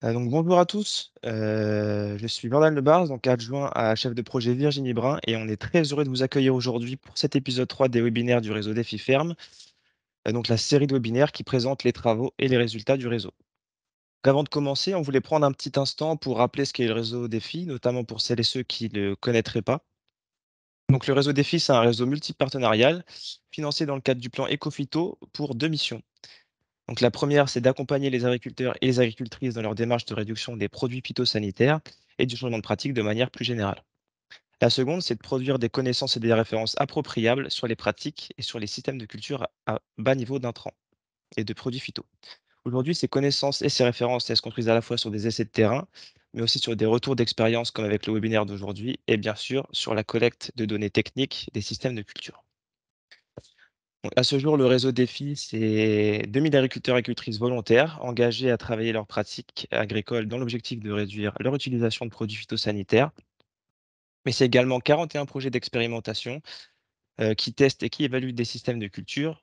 Donc bonjour à tous, je suis Jordan Lebars, donc adjoint à chef de projet Virginie Brun et on est très heureux de vous accueillir aujourd'hui pour cet épisode 3 des webinaires du réseau Défi Ferme, donc la série de webinaires qui présente les travaux et les résultats du réseau. Avant de commencer, on voulait prendre un petit instant pour rappeler ce qu'est le réseau Défi, notamment pour celles et ceux qui ne le connaîtraient pas. Donc le réseau Défi, c'est un réseau multipartenarial financé dans le cadre du plan Ecophyto pour 2 missions. Donc la première, c'est d'accompagner les agriculteurs et les agricultrices dans leur démarche de réduction des produits phytosanitaires et du changement de pratique de manière plus générale. La seconde, c'est de produire des connaissances et des références appropriables sur les pratiques et sur les systèmes de culture à bas niveau d'intrants et de produits phyto. Aujourd'hui, ces connaissances et ces références, elles se construisent à la fois sur des essais de terrain, mais aussi sur des retours d'expérience comme avec le webinaire d'aujourd'hui, et bien sûr sur la collecte de données techniques des systèmes de culture. Donc, à ce jour, le réseau Défi, c'est 2000 agriculteurs et agricultrices volontaires engagés à travailler leurs pratiques agricoles dans l'objectif de réduire leur utilisation de produits phytosanitaires. Mais c'est également 41 projets d'expérimentation qui testent et qui évaluent des systèmes de culture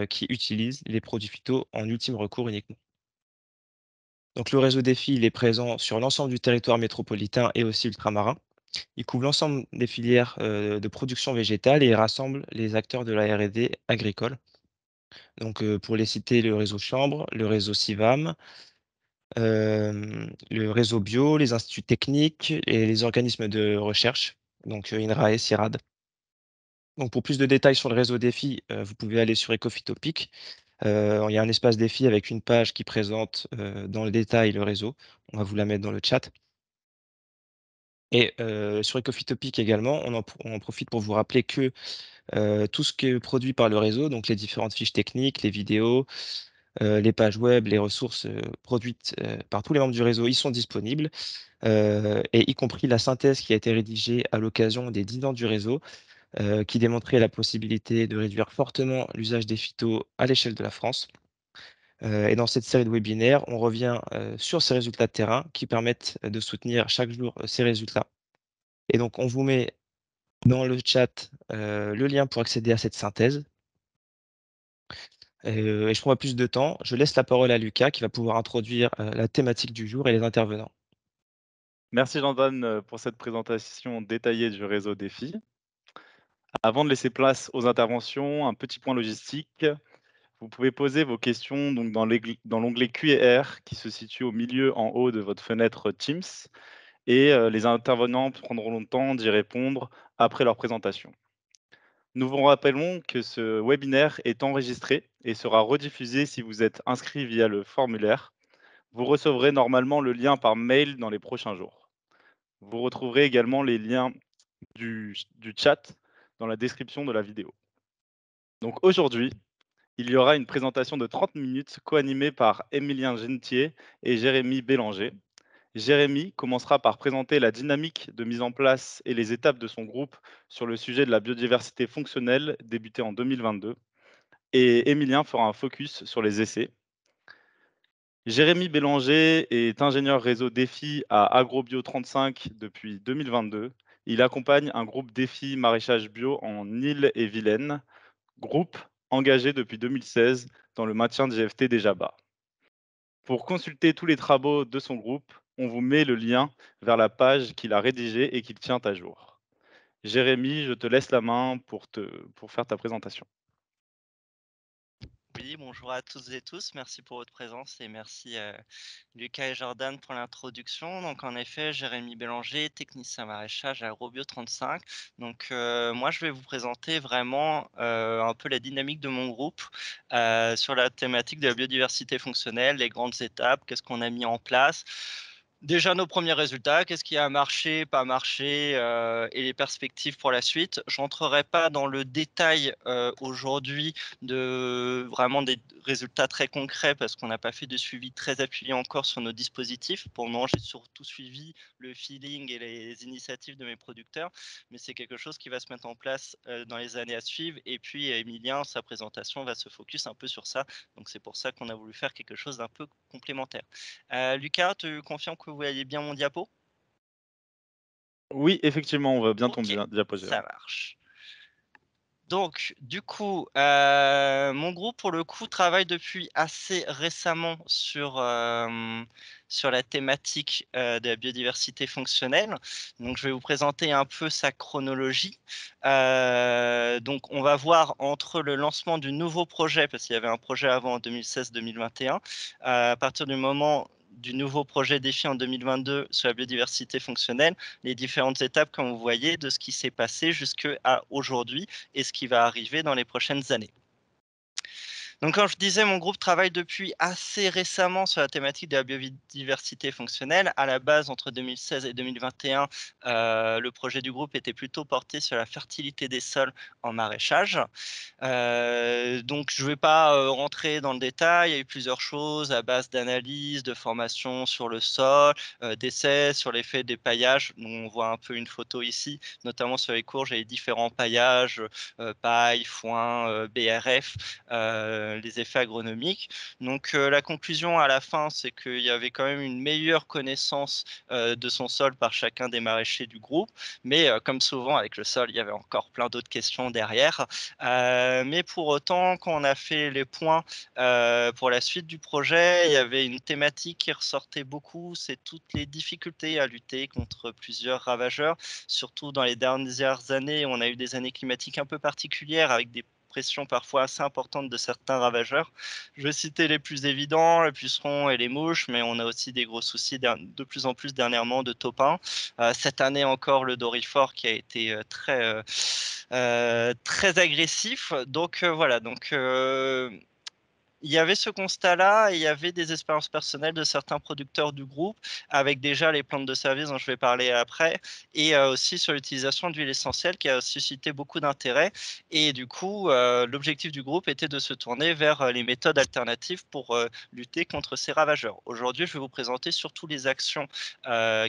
qui utilisent les produits phyto en ultime recours uniquement. Donc, le réseau Défi, il est présent sur l'ensemble du territoire métropolitain et aussi ultramarin. Il couvre l'ensemble des filières de production végétale et il rassemble les acteurs de la R&D agricole. Donc, pour les citer, le réseau Chambre, le réseau CIVAM, le réseau Bio, les instituts techniques et les organismes de recherche, donc INRAE, CIRAD. Donc pour plus de détails sur le réseau défi, vous pouvez aller sur Ecofitopic. Il y a un espace défi avec une page qui présente, dans le détail le réseau. On va vous la mettre dans le chat et sur Ecofitopic également, on en profite pour vous rappeler que, tout ce qui est produit par le réseau, donc les différentes fiches techniques, les vidéos, les pages web, les ressources, produites, par tous les membres du réseau, ils sont disponibles, et y compris la synthèse qui a été rédigée à l'occasion des 10 ans du réseau, qui démontrait la possibilité de réduire fortement l'usage des phytos à l'échelle de la France. Et dans cette série de webinaires, on revient, sur ces résultats de terrain qui permettent de soutenir chaque jour, ces résultats. Et donc on vous met dans le chat, le lien pour accéder à cette synthèse. Et je prends pas plus de temps, je laisse la parole à Lucas qui va pouvoir introduire, la thématique du jour et les intervenants. Merci Jordan pour cette présentation détaillée du réseau Défi. Avant de laisser place aux interventions, un petit point logistique. Vous pouvez poser vos questions donc dans l'onglet Q&R qui se situe au milieu en haut de votre fenêtre Teams et les intervenants prendront le temps d'y répondre après leur présentation. Nous vous rappelons que ce webinaire est enregistré et sera rediffusé si vous êtes inscrit via le formulaire. Vous recevrez normalement le lien par mail dans les prochains jours. Vous retrouverez également les liens du chat dans la description de la vidéo. Donc aujourd'hui, il y aura une présentation de 30 minutes co-animée par Émilien Gentier et Jérémy Bélanger. Jérémy commencera par présenter la dynamique de mise en place et les étapes de son groupe sur le sujet de la biodiversité fonctionnelle débuté en 2022. Et Émilien fera un focus sur les essais. Jérémy Bélanger est ingénieur réseau défi à Agrobio 35 depuis 2022. Il accompagne un groupe défi maraîchage bio en Ille-et-Vilaine, groupe engagé depuis 2016 dans le maintien des GFT déjà bas. Pour consulter tous les travaux de son groupe, on vous met le lien vers la page qu'il a rédigée et qu'il tient à jour. Jérémy, je te laisse la main pour faire ta présentation. Oui, bonjour à toutes et tous. Merci pour votre présence et merci Lucas et Jordan pour l'introduction. Donc en effet, Jérémy Bélanger, technicien maraîchage à Agrobio 35. Donc moi, je vais vous présenter vraiment un peu la dynamique de mon groupe sur la thématique de la biodiversité fonctionnelle, les grandes étapes, qu'est-ce qu'on a mis en place. Déjà nos premiers résultats, qu'est-ce qui a marché, pas marché, et les perspectives pour la suite. Je rentrerai pas dans le détail, aujourd'hui de vraiment des résultats très concrets parce qu'on n'a pas fait de suivi très appuyé encore sur nos dispositifs. Pour le moment, j'ai surtout suivi le feeling et les initiatives de mes producteurs, mais c'est quelque chose qui va se mettre en place, dans les années à suivre et puis Emilien, sa présentation va se focus un peu sur ça, donc c'est pour ça qu'on a voulu faire quelque chose d'un peu complémentaire. Lucas, tu confirmes que vous voyez bien mon diapo? Oui, effectivement, on va bien ton OK, diapo, ça Jérémy. marche. Donc du coup, mon groupe pour le coup travaille depuis assez récemment sur, sur la thématique de la biodiversité fonctionnelle. Donc, je vais vous présenter un peu sa chronologie. Donc, on va voir entre le lancement du nouveau projet, parce qu'il y avait un projet avant en 2016-2021, à partir du moment du nouveau projet défi en 2022 sur la biodiversité fonctionnelle, les différentes étapes, comme vous voyez, de ce qui s'est passé jusqu'à aujourd'hui et ce qui va arriver dans les prochaines années. Donc, comme je disais, mon groupe travaille depuis assez récemment sur la thématique de la biodiversité fonctionnelle. À la base, entre 2016 et 2021, le projet du groupe était plutôt porté sur la fertilité des sols en maraîchage. Donc je ne vais pas, rentrer dans le détail. Il y a eu plusieurs choses à base d'analyse, de formation sur le sol, d'essais sur l'effet des paillages. Donc on voit un peu une photo ici, notamment sur les courges et les différents paillages, paille, foin, BRF, les effets agronomiques. Donc la conclusion à la fin, c'est qu'il y avait quand même une meilleure connaissance, de son sol par chacun des maraîchers du groupe. Mais comme souvent avec le sol, il y avait encore plein d'autres questions derrière. Mais pour autant, quand on a fait les points pour la suite du projet, il y avait une thématique qui ressortait beaucoup, c'est toutes les difficultés à lutter contre plusieurs ravageurs. Surtout dans les dernières années, on a eu des années climatiques un peu particulières avec des pressions parfois assez importantes de certains ravageurs. Je vais citer les plus évidents, le puceron et les mouches, mais on a aussi des gros soucis de plus en plus dernièrement de taupins. Cette année encore, le dorifort qui a été très agressif. Donc voilà, donc il y avait ce constat-là et il y avait des expériences personnelles de certains producteurs du groupe avec déjà les plantes de service dont je vais parler après et aussi sur l'utilisation d'huile essentielle qui a suscité beaucoup d'intérêt et du coup, l'objectif du groupe était de se tourner vers, les méthodes alternatives pour, lutter contre ces ravageurs. Aujourd'hui, je vais vous présenter surtout les actions,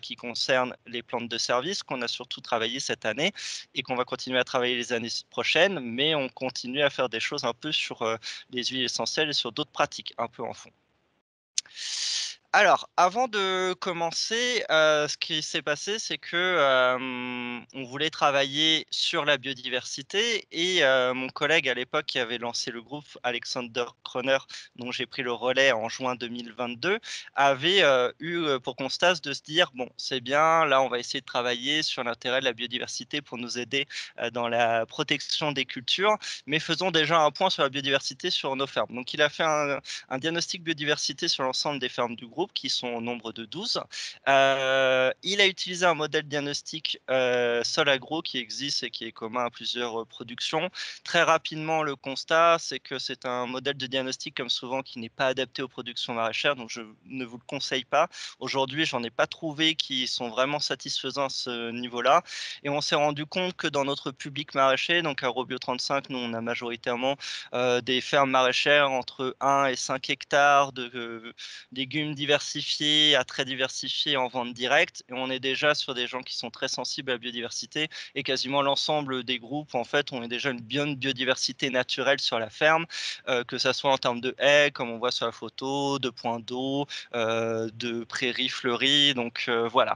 qui concernent les plantes de service qu'on a surtout travaillé cette année et qu'on va continuer à travailler les années prochaines, mais on continue à faire des choses un peu sur, les huiles essentielles et sur d'autres pratiques un peu en fond. Alors, avant de commencer, ce qui s'est passé, c'est que, on voulait travailler sur la biodiversité et mon collègue à l'époque qui avait lancé le groupe, Alexander Kroner, dont j'ai pris le relais en juin 2022, avait, eu, pour constat de se dire: «Bon, c'est bien, là, on va essayer de travailler sur l'intérêt de la biodiversité pour nous aider, dans la protection des cultures, mais faisons déjà un point sur la biodiversité sur nos fermes». Donc il a fait un diagnostic biodiversité sur l'ensemble des fermes du groupe, qui sont au nombre de 12. Il a utilisé un modèle diagnostic sol agro qui existe et qui est commun à plusieurs productions. Très rapidement, le constat, c'est que c'est un modèle de diagnostic, comme souvent, qui n'est pas adapté aux productions maraîchères, donc je ne vous le conseille pas. Aujourd'hui, j'en ai pas trouvé qui sont vraiment satisfaisants à ce niveau-là. Et on s'est rendu compte que dans notre public maraîcher, donc à Robio 35, nous, on a majoritairement des fermes maraîchères entre 1 et 5 hectares de légumes diversifiés à très diversifiés en vente directe et on est déjà sur des gens qui sont très sensibles à la biodiversité et quasiment l'ensemble des groupes en fait ont déjà une bonne biodiversité naturelle sur la ferme, que ça soit en termes de haies comme on voit sur la photo, de points d'eau, de prairies fleuries donc voilà.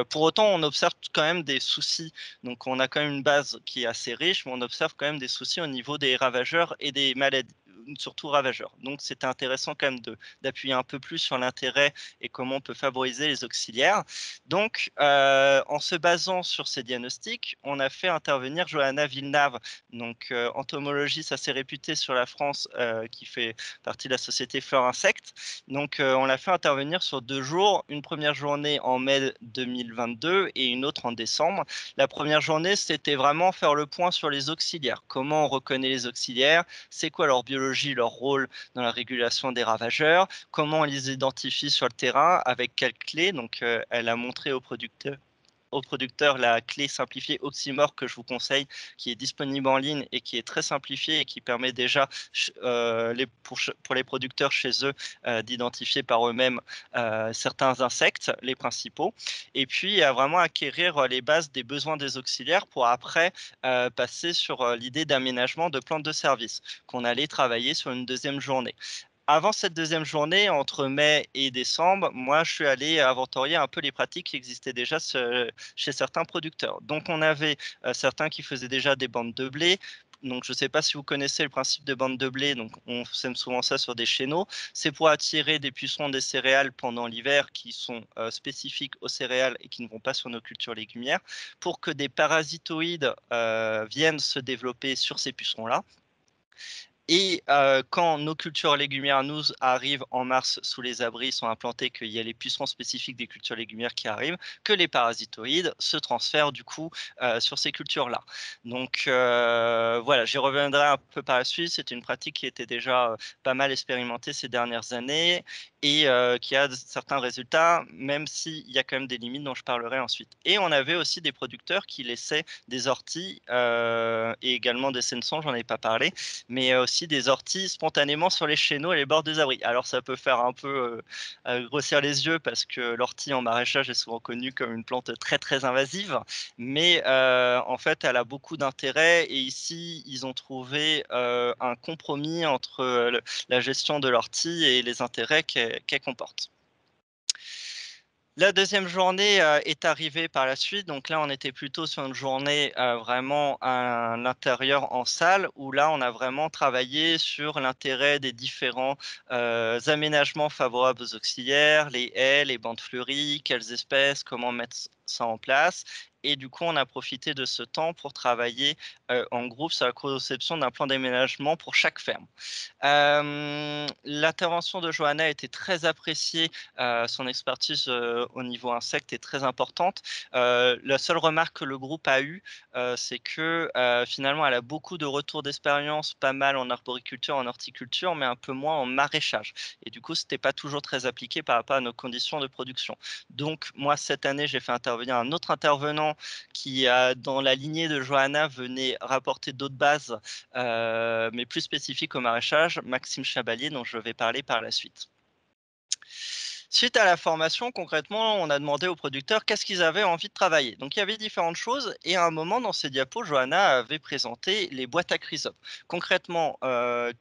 Pour autant on observe quand même des soucis, donc on a quand même une base qui est assez riche mais on observe quand même des soucis au niveau des ravageurs et des maladies, surtout ravageurs. Donc c'était intéressant quand même d'appuyer un peu plus sur l'intérêt et comment on peut favoriser les auxiliaires. Donc en se basant sur ces diagnostics, on a fait intervenir Johanna Villeneuve, donc entomologiste assez réputée sur la France, qui fait partie de la société Fleurs Insectes. Donc on l'a fait intervenir sur 2 jours, une première journée en mai 2022 et une autre en décembre. La première journée, c'était vraiment faire le point sur les auxiliaires. Comment on reconnaît les auxiliaires? C'est quoi leur biologie, leur rôle dans la régulation des ravageurs? Comment on les identifie sur le terrain? Avec quelles clés? Donc, elle a montré aux producteurs la clé simplifiée Oxymore que je vous conseille, qui est disponible en ligne et qui est très simplifiée et qui permet déjà pour les producteurs chez eux d'identifier par eux-mêmes certains insectes, les principaux. Et puis, à vraiment acquérir les bases des besoins des auxiliaires pour après passer sur l'idée d'aménagement de plantes de service qu'on allait travailler sur une deuxième journée. Avant cette deuxième journée, entre mai et décembre, moi, je suis allé inventorier un peu les pratiques qui existaient déjà chez certains producteurs. Donc, on avait certains qui faisaient déjà des bandes de blé Donc, je ne sais pas si vous connaissez le principe de bande de blé, donc on sème souvent ça sur des chéneaux. C'est pour attirer des pucerons des céréales pendant l'hiver qui sont spécifiques aux céréales et qui ne vont pas sur nos cultures légumières, pour que des parasitoïdes viennent se développer sur ces pucerons-là. Et quand nos cultures légumières, nous, arrivent en mars sous les abris, sont implantées, qu'il y a les pucerons spécifiques des cultures légumières qui arrivent, que les parasitoïdes se transfèrent du coup sur ces cultures-là. Donc voilà, j'y reviendrai un peu par la suite. C'est une pratique qui était déjà pas mal expérimentée ces dernières années et qui a certains résultats, même s'il y a quand même des limites dont je parlerai ensuite. Et on avait aussi des producteurs qui laissaient des orties et également des sensons, j'en ai pas parlé, mais aussi des orties spontanément sur les chéneaux et les bords des abris. Alors ça peut faire un peu grossir les yeux parce que l'ortie en maraîchage est souvent connue comme une plante très très invasive, mais en fait elle a beaucoup d'intérêt et ici ils ont trouvé un compromis entre la gestion de l'ortie et les intérêts qu'elle comporte. La deuxième journée est arrivée par la suite, donc là on était plutôt sur une journée vraiment à l'intérieur en salle, où là on a vraiment travaillé sur l'intérêt des différents aménagements favorables aux auxiliaires, les haies, les bandes fleuries, quelles espèces, comment mettre ça en place. Et du coup, on a profité de ce temps pour travailler en groupe sur la conception d'un plan d'aménagement pour chaque ferme. L'intervention de Johanna a été très appréciée, son expertise au niveau insectes est très importante. La seule remarque que le groupe a eue, c'est que finalement, elle a beaucoup de retours d'expérience, pas mal en arboriculture, en horticulture, mais un peu moins en maraîchage. Et du coup, ce n'était pas toujours très appliqué par rapport à nos conditions de production. Donc, moi, cette année, j'ai fait intervenir un autre intervenant qui, dans la lignée de Johanna, venait rapporter d'autres bases, mais plus spécifiques au maraîchage, Maxime Chabalier, dont je vais parler par la suite. Suite à la formation, concrètement, on a demandé aux producteurs qu'est-ce qu'ils avaient envie de travailler. Donc il y avait différentes choses et à un moment dans ces diapos, Johanna avait présenté les boîtes à chrysopes. Concrètement,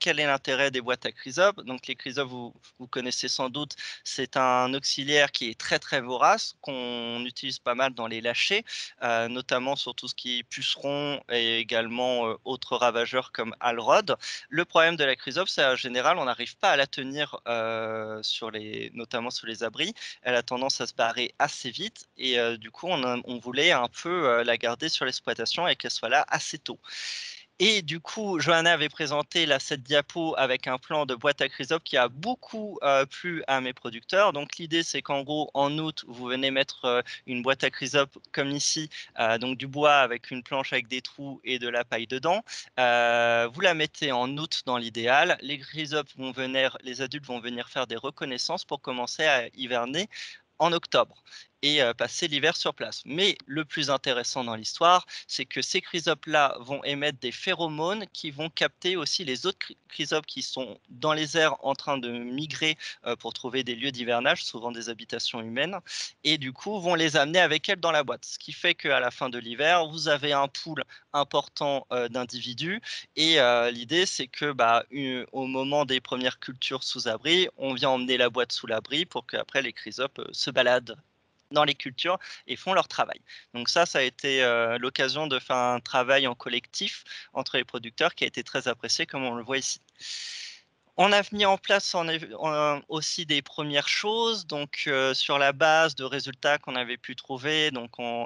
quel est l'intérêt des boîtes à chrysopes? Donc les chrysopes, vous connaissez sans doute, c'est un auxiliaire qui est très très vorace, qu'on utilise pas mal dans les lâchers, notamment sur tout ce qui est pucerons et également autres ravageurs comme alrod. Le problème de la chrysope, c'est en général, on n'arrive pas à la tenir notamment sur les abris. Elle a tendance à se barrer assez vite et du coup, on voulait un peu la garder sur l'exploitation et qu'elle soit là assez tôt. Et du coup, Johanna avait présenté là, cette diapo avec un plan de boîte à chrysopes qui a beaucoup plu à mes producteurs. Donc l'idée, c'est qu'en gros, en août, vous venez mettre une boîte à chrysopes comme ici, donc du bois avec une planche avec des trous et de la paille dedans. Vous la mettez en août dans l'idéal. Les chrysopes les adultes vont venir faire des reconnaissances pour commencer à hiverner en octobre et passer l'hiver sur place. Mais le plus intéressant dans l'histoire, c'est que ces chrysopes-là vont émettre des phéromones qui vont capter aussi les autres chrysopes qui sont dans les airs en train de migrer pour trouver des lieux d'hivernage, souvent des habitations humaines, et du coup vont les amener avec elles dans la boîte. Ce qui fait qu'à la fin de l'hiver, vous avez un pool important d'individus et l'idée c'est que au moment des premières cultures sous abri, on vient emmener la boîte sous l'abri pour qu'après les chrysopes se baladent dans les cultures et font leur travail. Donc ça a été l'occasion de faire un travail en collectif entre les producteurs qui a été très apprécié comme on le voit ici. On a mis en place aussi des premières choses, donc sur la base de résultats qu'on avait pu trouver,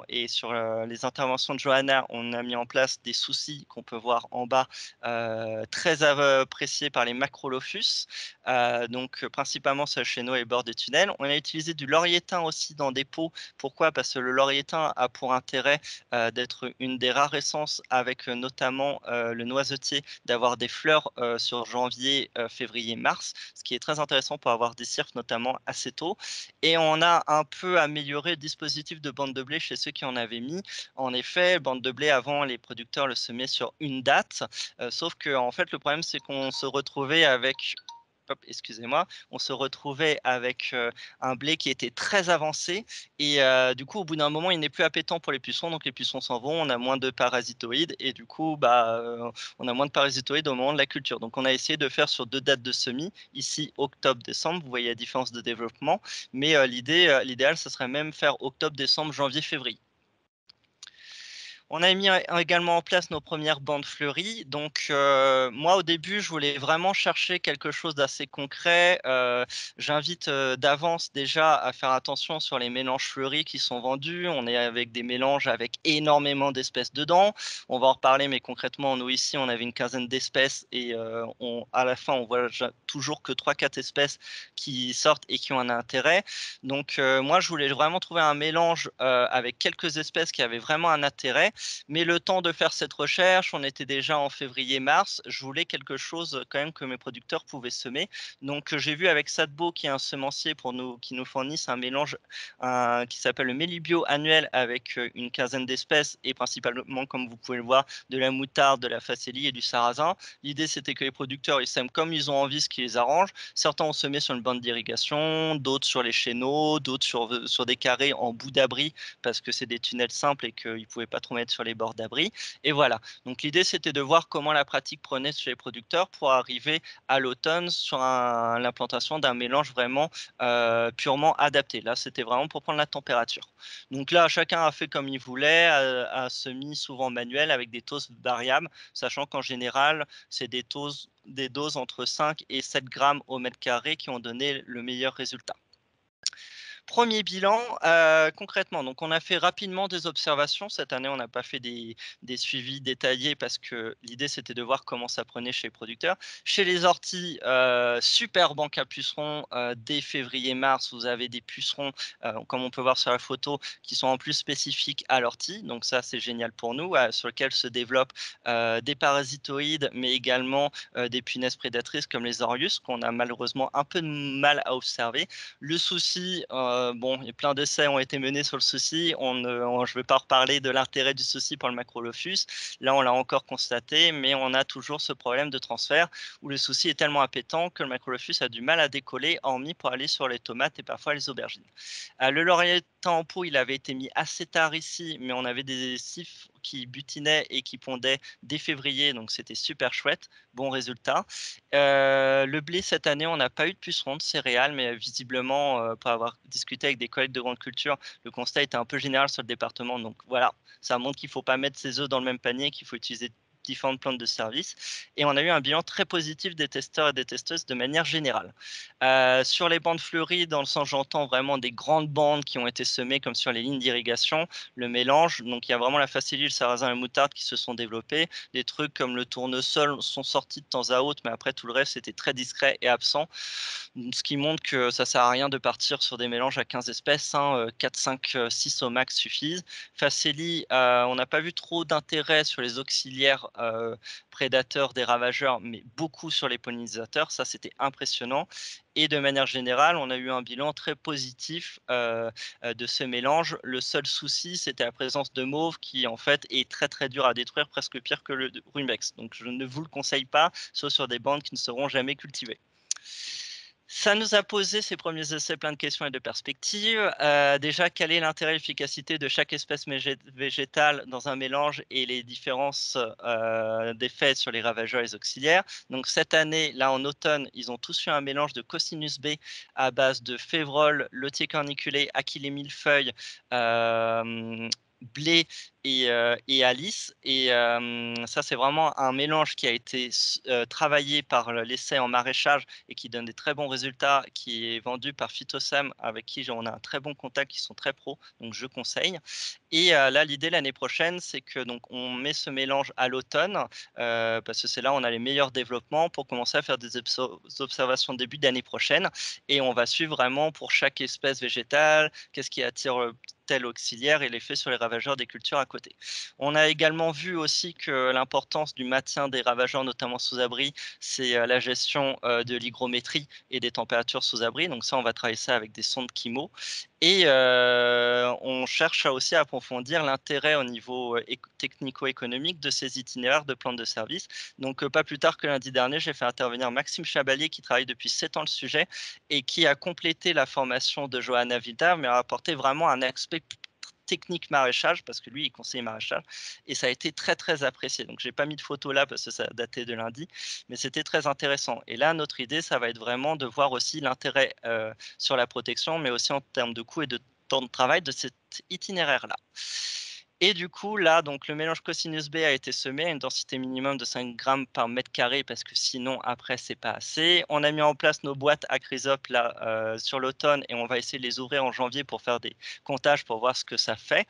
et sur les interventions de Johanna, on a mis en place des soucis qu'on peut voir en bas, très appréciés par les macrolophus, donc principalement sur le chéneau et bord des tunnels. On a utilisé du laurier thym aussi dans des pots. Pourquoi? Parce que le laurier thym a pour intérêt d'être une des rares essences avec notamment le noisetier, d'avoir des fleurs sur janvier, février, mars, ce qui est très intéressant pour avoir des cirques notamment assez tôt. Et on a un peu amélioré le dispositif de bande de blé chez ceux qui en avaient mis. En effet, bande de blé avant, les producteurs le semaient sur une date, sauf que en fait, le problème, c'est qu'on se retrouvait avec excusez-moi, on se retrouvait avec un blé qui était très avancé et du coup, au bout d'un moment, il n'est plus appétant pour les pucerons, donc les pucerons s'en vont, on a moins de parasitoïdes et du coup, on a moins de parasitoïdes au moment de la culture. Donc on a essayé de faire sur 2 dates de semis, ici octobre, décembre, vous voyez la différence de développement, mais l'idéal, ce serait même faire octobre, décembre, janvier, février. On a mis également en place nos premières bandes fleuries. Donc, moi, au début, je voulais vraiment chercher quelque chose d'assez concret. J'invite d'avance déjà à faire attention sur les mélanges fleuris qui sont vendus. On est avec des mélanges avec énormément d'espèces dedans. On va en reparler, mais concrètement, nous ici, on avait une quinzaine d'espèces et à la fin, on voit toujours que 3-4 espèces qui sortent et qui ont un intérêt. Donc, moi, je voulais vraiment trouver un mélange avec quelques espèces qui avaient vraiment un intérêt. Mais le temps de faire cette recherche, on était déjà en février-mars. Je voulais quelque chose quand même que mes producteurs pouvaient semer. Donc, j'ai vu avec Sadbo, qui est un semencier qui nous fournissent un mélange qui s'appelle le Mélibio annuel avec une quinzaine d'espèces et principalement, comme vous pouvez le voir, de la moutarde, de la facélie et du sarrasin. L'idée, c'était que les producteurs, ils sèment comme ils ont envie, ce qui les arrange. Certains ont semé sur une bande d'irrigation, d'autres sur les chéneaux, d'autres sur des carrés en bout d'abri parce que c'est des tunnels simples et qu'ils ne pouvaient pas trop mettre sur les bords d'abri. Et voilà. Donc l'idée, c'était de voir comment la pratique prenait chez les producteurs pour arriver à l'automne sur l'implantation d'un mélange vraiment purement adapté. Là, c'était vraiment pour prendre la température. Donc là, chacun a fait comme il voulait, a semis souvent manuel avec des doses variables, sachant qu'en général, c'est des doses entre 5 et 7 grammes au mètre carré qui ont donné le meilleur résultat. Premier bilan, concrètement, donc on a fait rapidement des observations. Cette année, on n'a pas fait des suivis détaillés parce que l'idée, c'était de voir comment ça prenait chez les producteurs. Chez les orties, super banque à pucerons, dès février-mars, vous avez des pucerons, comme on peut voir sur la photo, qui sont en plus spécifiques à l'ortie. Donc ça, c'est génial pour nous, sur lequel se développent des parasitoïdes, mais également des punaises prédatrices comme les Orius, qu'on a malheureusement un peu de mal à observer. Le souci, bon, plein d'essais ont été menés sur le souci. Je ne vais pas reparler de l'intérêt du souci pour le Macrolophus. Là, on l'a encore constaté, mais on a toujours ce problème de transfert où le souci est tellement appétant que le Macrolophus a du mal à décoller, hormis pour aller sur les tomates et parfois les aubergines. Le laurier en pot, il avait été mis assez tard ici, mais on avait des cifres qui butinaient et qui pondaient dès février, donc c'était super chouette, bon résultat. Le blé, cette année, on n'a pas eu de pucerons de céréales, mais visiblement, pour avoir discuté avec des collègues de grande culture, le constat était un peu général sur le département. Donc voilà, ça montre qu'il ne faut pas mettre ses œufs dans le même panier, qu'il faut utiliser différentes plantes de service. Et on a eu un bilan très positif des testeurs et des testeuses de manière générale. Sur les bandes fleuries, dans le sens j'entends vraiment des grandes bandes qui ont été semées comme sur les lignes d'irrigation, le mélange, donc il y a vraiment la facélie, le sarrasin et la moutarde qui se sont développés. Des trucs comme le tournesol sont sortis de temps à autre, mais après tout le reste était très discret et absent. Ce qui montre que ça sert à rien de partir sur des mélanges à 15 espèces, 4, 5, 6 au max suffisent. Facélie, on n'a pas vu trop d'intérêt sur les auxiliaires prédateurs des ravageurs, mais beaucoup sur les pollinisateurs, ça c'était impressionnant. Et de manière générale, on a eu un bilan très positif de ce mélange. Le seul souci, c'était la présence de mauve qui en fait est très très dur à détruire, presque pire que le rumex. Donc je ne vous le conseille pas, sauf sur des bandes qui ne seront jamais cultivées. Ça nous a posé ces premiers essais plein de questions et de perspectives. Déjà, quel est l'intérêt et l'efficacité de chaque espèce végétale dans un mélange et les différences d'effets sur les ravageurs et les auxiliaires. Donc cette année, là en automne, ils ont tous eu un mélange de Cosinus B à base de févrole, lotier corniculé, achillée millefeuille, blé et Alice. Et ça, c'est vraiment un mélange qui a été travaillé par l'essai en maraîchage et qui donne des très bons résultats, qui est vendu par Phytosam, avec qui on a un très bon contact, qui sont très pros, donc je conseille. Et là, l'idée l'année prochaine, c'est que donc on met ce mélange à l'automne, parce que c'est là où on a les meilleurs développements pour commencer à faire des observations début d'année prochaine. Et on va suivre vraiment pour chaque espèce végétale, qu'est-ce qui attire tel auxiliaire et l'effet sur les ravageurs des cultures à côté. On a également vu aussi que l'importance du maintien des ravageurs, notamment sous abri, c'est la gestion de l'hygrométrie et des températures sous abri. Donc ça, on va travailler ça avec des sondes Kimo. Et on cherche aussi à approfondir l'intérêt au niveau technico-économique de ces itinéraires de plantes de service. Donc pas plus tard que lundi dernier, j'ai fait intervenir Maxime Chabalier qui travaille depuis 7 ans le sujet et qui a complété la formation de Johanna Vilda, mais a apporté vraiment un aspect technique maraîchage, parce que lui, il conseille maraîchage, et ça a été très, très apprécié. Donc, j'ai pas mis de photo là, parce que ça datait de lundi, mais c'était très intéressant. Et là, notre idée, ça va être vraiment de voir aussi l'intérêt sur la protection, mais aussi en termes de coût et de temps de travail de cet itinéraire-là. Et du coup, là, donc le mélange cosinus B a été semé à une densité minimum de 5 grammes par mètre carré parce que sinon, après, c'est pas assez. On a mis en place nos boîtes à chrysope là sur l'automne et on va essayer de les ouvrir en janvier pour faire des comptages pour voir ce que ça fait.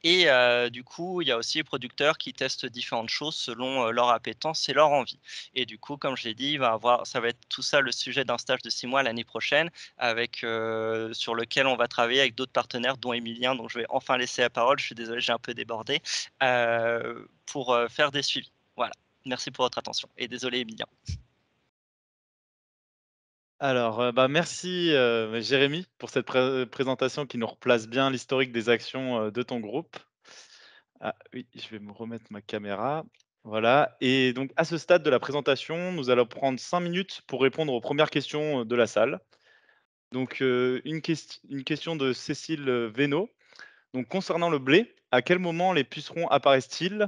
Et du coup, il y a aussi les producteurs qui testent différentes choses selon leur appétence et leur envie. Et du coup, comme je l'ai dit, ça va être tout ça le sujet d'un stage de 6 mois l'année prochaine avec, sur lequel on va travailler avec d'autres partenaires, dont Emilien, donc je vais enfin laisser la parole. Je suis désolé, j'ai un peu débordé, pour faire des suivis. Voilà. Merci pour votre attention et désolé Emilien. Alors, merci, Jérémy, pour cette présentation qui nous replace bien l'historique des actions, de ton groupe. Ah oui, je vais me remettre ma caméra. Voilà, et donc à ce stade de la présentation, nous allons prendre 5 minutes pour répondre aux premières questions, de la salle. Donc, une question de Cécile, Veynaud. Donc concernant le blé, à quel moment les pucerons apparaissent-ils?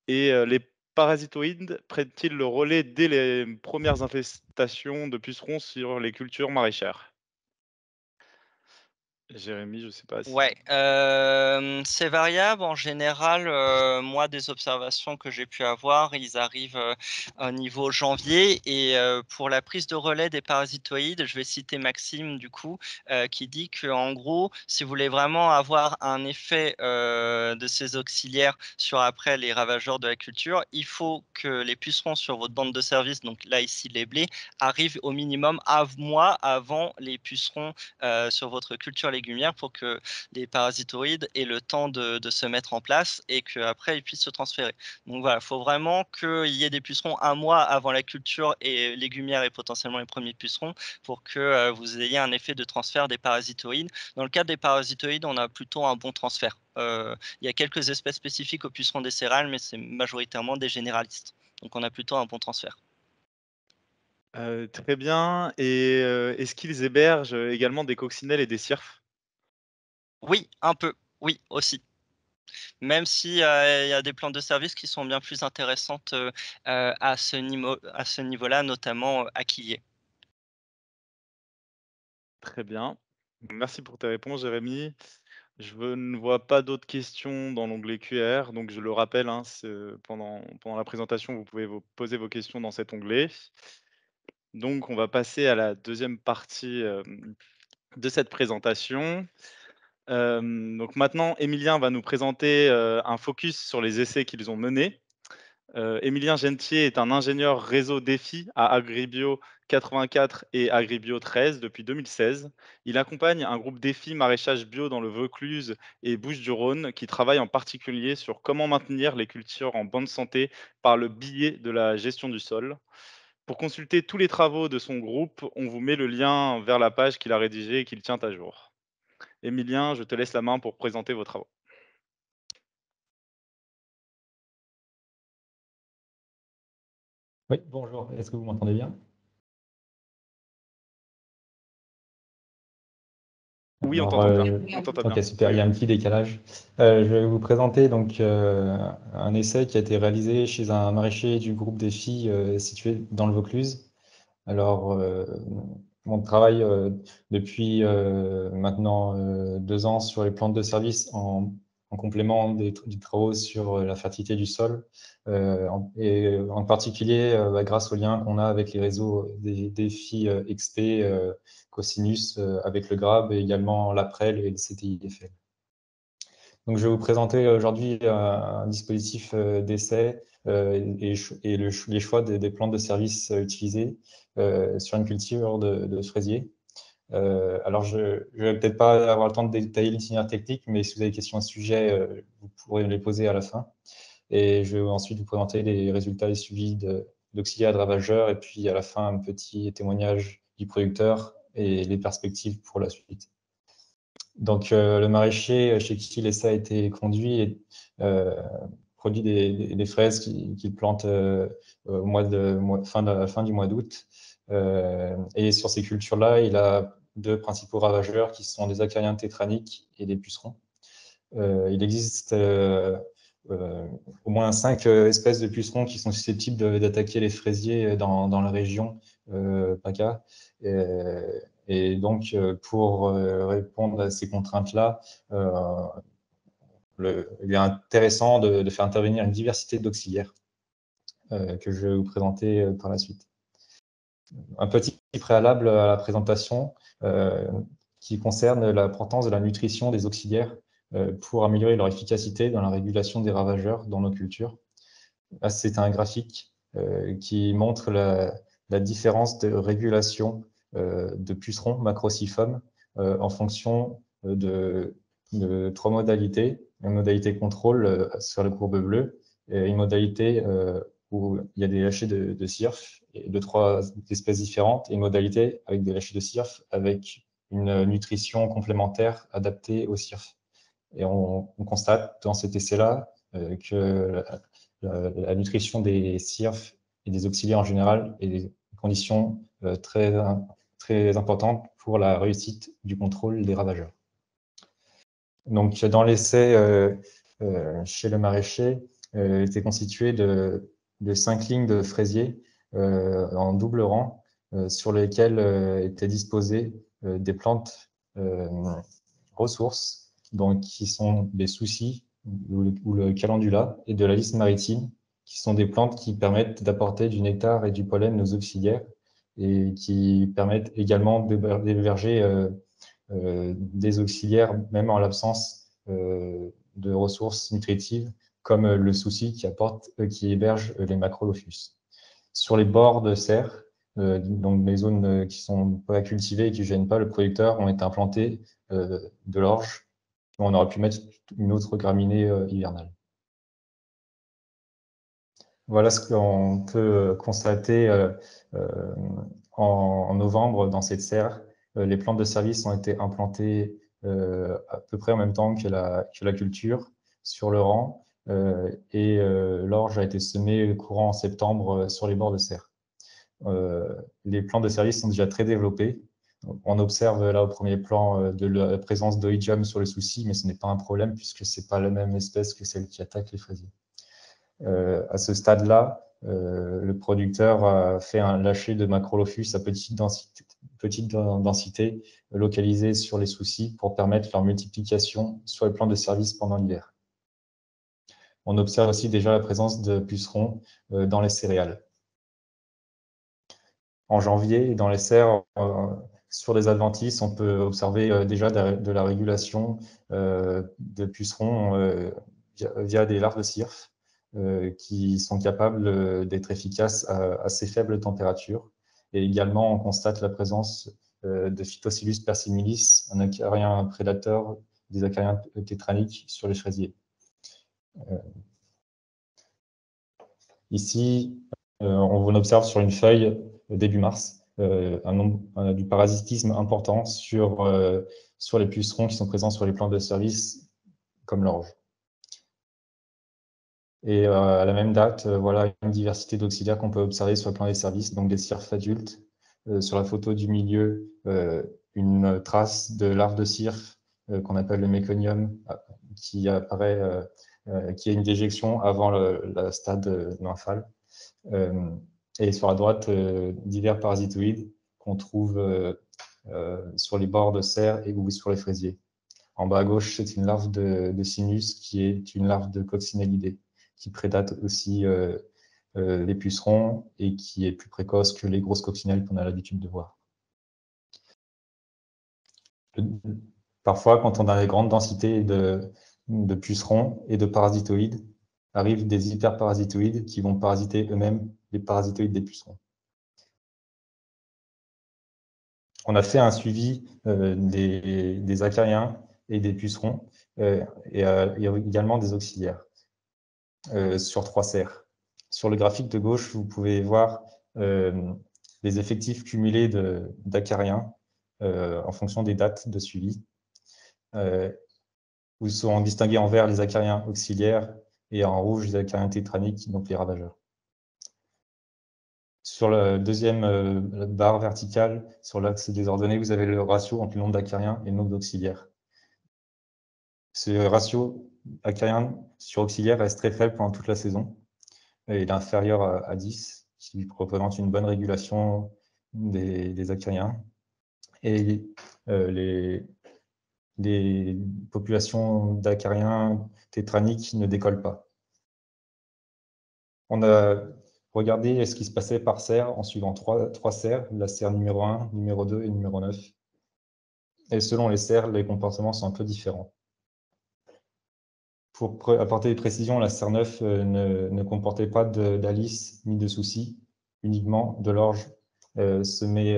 Et les parasitoïdes prennent-ils le relais dès les premières infestations de pucerons sur les cultures maraîchères? Jérémy, je ne sais pas si Ouais, c'est variable. En général, moi, des observations que j'ai pu avoir, ils arrivent, au niveau janvier et pour la prise de relais des parasitoïdes, je vais citer Maxime, du coup, qui dit qu'en gros, si vous voulez vraiment avoir un effet, de ces auxiliaires sur, après, les ravageurs de la culture, il faut que les pucerons sur votre bande de service, donc là, ici, les blés, arrivent au minimum un mois avant les pucerons, sur votre culture légumière pour que les parasitoïdes aient le temps de se mettre en place et qu'après ils puissent se transférer. Donc voilà, il faut vraiment qu'il y ait des pucerons un mois avant la culture et légumière et potentiellement les premiers pucerons pour que vous ayez un effet de transfert des parasitoïdes. Dans le cas des parasitoïdes, on a plutôt un bon transfert. Il y a quelques espèces spécifiques aux pucerons des céréales, mais c'est majoritairement des généralistes. Donc on a plutôt un bon transfert. très bien, et est-ce qu'ils hébergent, également des coccinelles et des cirfes? Oui, un peu. Oui, aussi. Même si, il y a des plantes de service qui sont bien plus intéressantes, à ce niveau-là, notamment, à Quilliers. Très bien. Merci pour tes réponses, Jérémy. Ne vois pas d'autres questions dans l'onglet QR, donc je le rappelle, hein, pendant la présentation, vous pouvez poser vos questions dans cet onglet. Donc on va passer à la deuxième partie, de cette présentation. Donc maintenant, Émilien va nous présenter, un focus sur les essais qu'ils ont menés. Émilien Gentier est un ingénieur réseau défi à Agribio 84 et Agribio 13 depuis 2016. Il accompagne un groupe défi maraîchage bio dans le Vaucluse et Bouches-du-Rhône qui travaille en particulier sur comment maintenir les cultures en bonne santé par le biais de la gestion du sol. Pour consulter tous les travaux de son groupe, on vous met le lien vers la page qu'il a rédigée et qu'il tient à jour. Émilien, je te laisse la main pour présenter vos travaux. Oui, bonjour. Est-ce que vous m'entendez bien? Oui, on Alors, t'entend bien. On t'entend bien. ok, super. Il y a un petit décalage. Je vais vous présenter donc un essai qui a été réalisé chez un maraîcher du groupe des filles situé dans le Vaucluse. Alors, on travaille depuis maintenant 2 ans sur les plantes de service en complément des travaux sur la fertilité du sol, et en particulier grâce au lien qu'on a avec les réseaux des filles XP, Cosinus, avec le GRAB et également l'APREL et le CTIFL. Donc, je vais vous présenter aujourd'hui un dispositif d'essai les choix des plantes de service utilisées sur une culture de fraisier. Alors, je ne vais peut-être pas avoir le temps de détailler l'itinéraire technique, mais si vous avez des questions à ce sujet, vous pourrez les poser à la fin. Et je vais ensuite vous présenter les résultats et suivis d'auxiliaires de ravageurs, et puis à la fin, un petit témoignage du producteur et les perspectives pour la suite. Donc, le maraîcher chez qui l'essai a été conduit produit des fraises qu'il plante au fin du mois d'août. Et sur ces cultures-là, il a deux principaux ravageurs qui sont des acariens tétraniques et des pucerons. Il existe au moins 5 espèces de pucerons qui sont susceptibles d'attaquer les fraisiers dans la région PACA. Et donc, pour répondre à ces contraintes-là, il est intéressant de faire intervenir une diversité d'auxiliaires que je vais vous présenter par la suite. Un petit préalable à la présentation qui concerne l'importance de la nutrition des auxiliaires pour améliorer leur efficacité dans la régulation des ravageurs dans nos cultures. Là, c'est un graphique qui montre la différence de régulation de pucerons macrociformes en fonction de 3 modalités. Une modalité contrôle sur la courbe bleue et une modalité où il y a des lâchers de CIRF de 3 espèces différentes et une modalité avec des lâchers de CIRF avec une nutrition complémentaire adaptée au CIRF. Et on constate dans cet essai-là que la nutrition des CIRF et des auxiliaires en général est des conditions très importantes pour la réussite du contrôle des ravageurs. Donc, dans l'essai chez le maraîcher, était constitué de 5 lignes de fraisiers en double rang sur lesquelles étaient disposées des plantes ressources, donc qui sont des soucis ou le calendula et de la liste maritime, qui sont des plantes qui permettent d'apporter du nectar et du pollen aux auxiliaires et qui permettent également d'héberger des auxiliaires, même en l'absence de ressources nutritives, comme le souci qui héberge les Macrolophus. Sur les bords de serre, donc les zones qui sont pas cultivées et qui ne gênent pas le producteur, ont été implantées de l'orge. On aurait pu mettre une autre graminée hivernale. Voilà ce qu'on peut constater en novembre dans cette serre. Les plantes de service ont été implantées à peu près en même temps que la culture sur le rang et l'orge a été semée courant en septembre sur les bords de serre. Les plantes de service sont déjà très développées. On observe là au premier plan de la présence d'oïdium sur le souci, mais ce n'est pas un problème puisque ce n'est pas la même espèce que celle qui attaque les fraisiers. À ce stade-là, le producteur a fait un lâcher de Macrolophus à petite densité localisée sur les soucis pour permettre leur multiplication sur les plants de service pendant l'hiver. On observe aussi déjà la présence de pucerons dans les céréales. En janvier, dans les serres, sur les adventices, on peut observer déjà de la régulation de pucerons via des larves de CIRF qui sont capables d'être efficaces à assez faibles températures. Et également, on constate la présence de Phytocillus persimilis, un acarien prédateur des acariens tétraniques sur les fraisiers. Ici, on observe sur une feuille début mars du parasitisme important sur les pucerons qui sont présents sur les plantes de service comme l'orge. Et à la même date, voilà une diversité d'auxiliaires qu'on peut observer sur le plan des services, donc des CIRF adultes. Sur la photo du milieu, une trace de larve de CIRF qu'on appelle le méconium qui apparaît, qui est une déjection avant le stade nymphal. Et sur la droite, divers parasitoïdes qu'on trouve sur les bords de serre ou sur les fraisiers. En bas à gauche, c'est une larve de Sinus qui est une larve de coccinellidés qui prédate aussi les pucerons et qui est plus précoce que les grosses coccinelles qu'on a l'habitude de voir. Parfois, quand on a des grandes densités de pucerons et de parasitoïdes, arrivent des hyperparasitoïdes qui vont parasiter eux-mêmes les parasitoïdes des pucerons. On a fait un suivi des acariens et des pucerons et également des auxiliaires sur 3 serres. Sur le graphique de gauche, vous pouvez voir les effectifs cumulés d'acariens en fonction des dates de suivi. Où sont distingués en vert les acariens auxiliaires et en rouge les acariens tétraniques, donc les ravageurs. Sur la deuxième barre verticale, sur l'axe des ordonnées, vous avez le ratio entre le nombre d'acariens et le nombre d'auxiliaires. Ce ratio acariens sur auxiliaires reste très faible pendant toute la saison. Et il est inférieur à 10, ce qui représente une bonne régulation des acariens. Et les populations d'acariens tétraniques ne décollent pas. On a regardé ce qui se passait par serre en suivant trois serres, la serre numéro 1, numéro 2 et numéro 9. Et selon les serres, les comportements sont un peu différents. Pour apporter des précisions, la serre 9 ne comportait pas d'alice ni de soucis, uniquement de l'orge semée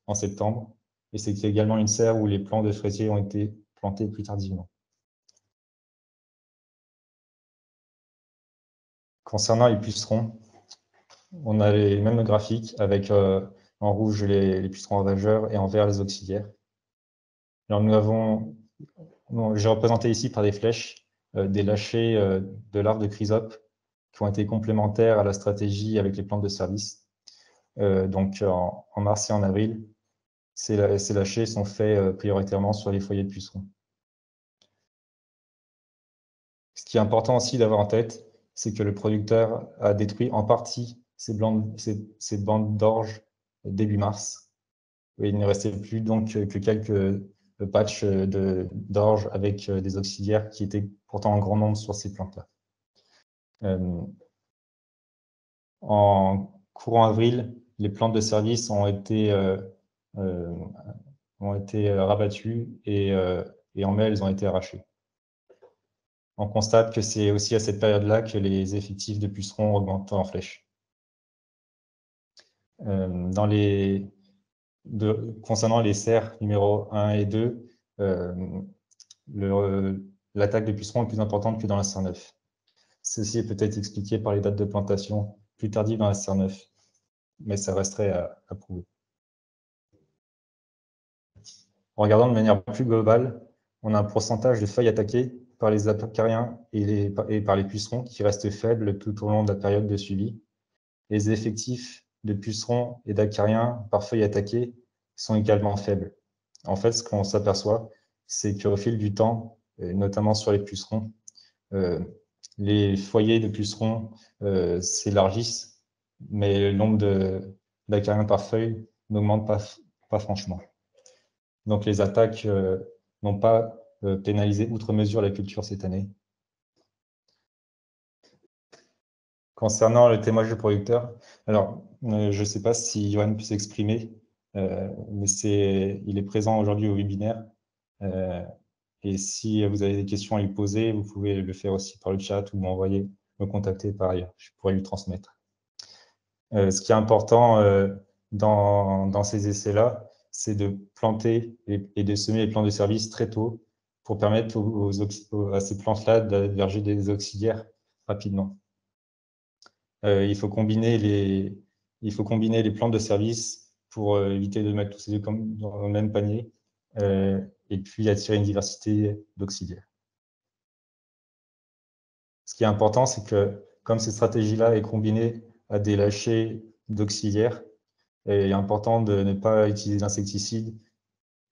en septembre. Et c'est également une serre où les plants de fraisiers ont été plantés plus tardivement. Concernant les pucerons, on a les mêmes graphiques avec en rouge les pucerons ravageurs et en vert les auxiliaires. Alors j'ai représenté ici par des flèches des lâchers de larves de chrysope qui ont été complémentaires à la stratégie avec les plantes de service. Donc en mars et en avril, ces lâchers sont faits prioritairement sur les foyers de pucerons. Ce qui est important aussi d'avoir en tête, c'est que le producteur a détruit en partie ces bandes d'orge début mars. Et il ne restait plus donc que quelques patchs d'orge avec des auxiliaires qui étaient pourtant en grand nombre sur ces plantes-là. En courant avril, les plantes de service ont été rabattues et en mai, elles ont été arrachées. On constate que c'est aussi à cette période-là que les effectifs de pucerons augmentent en flèche. Concernant les serres numéro 1 et 2, l'attaque de pucerons est plus importante que dans la serre 9. Ceci est peut-être expliqué par les dates de plantation plus tardives dans la serre 9, mais ça resterait à prouver. En regardant de manière plus globale, on a un pourcentage de feuilles attaquées par les acariens et par les pucerons qui reste faible tout au long de la période de suivi. Les effectifs de pucerons et d'acariens par feuilles attaquées sont également faibles. En fait, ce qu'on s'aperçoit, c'est qu'au fil du temps, notamment sur les pucerons, les foyers de pucerons s'élargissent, mais le nombre d'acariens par feuille n'augmente pas franchement. Donc les attaques n'ont pas pénalisé outre mesure la culture cette année. Concernant le témoignage du producteur, alors je ne sais pas si Johan peut s'exprimer, mais il est présent aujourd'hui au webinaire. Et si vous avez des questions à lui poser, vous pouvez le faire aussi par le chat ou me contacter par ailleurs. Je pourrais lui transmettre. Ce qui est important dans ces essais-là, c'est de planter et de semer les plants de service très tôt pour permettre à ces plantes-là d'alberger des auxiliaires rapidement. Il faut combiner les plantes de service pour éviter de mettre tous ces deux dans le même panier et puis attirer une diversité d'auxiliaires. Ce qui est important, c'est que comme cette stratégie-là est combinée à des lâchers d'auxiliaires, il est important de ne pas utiliser d'insecticides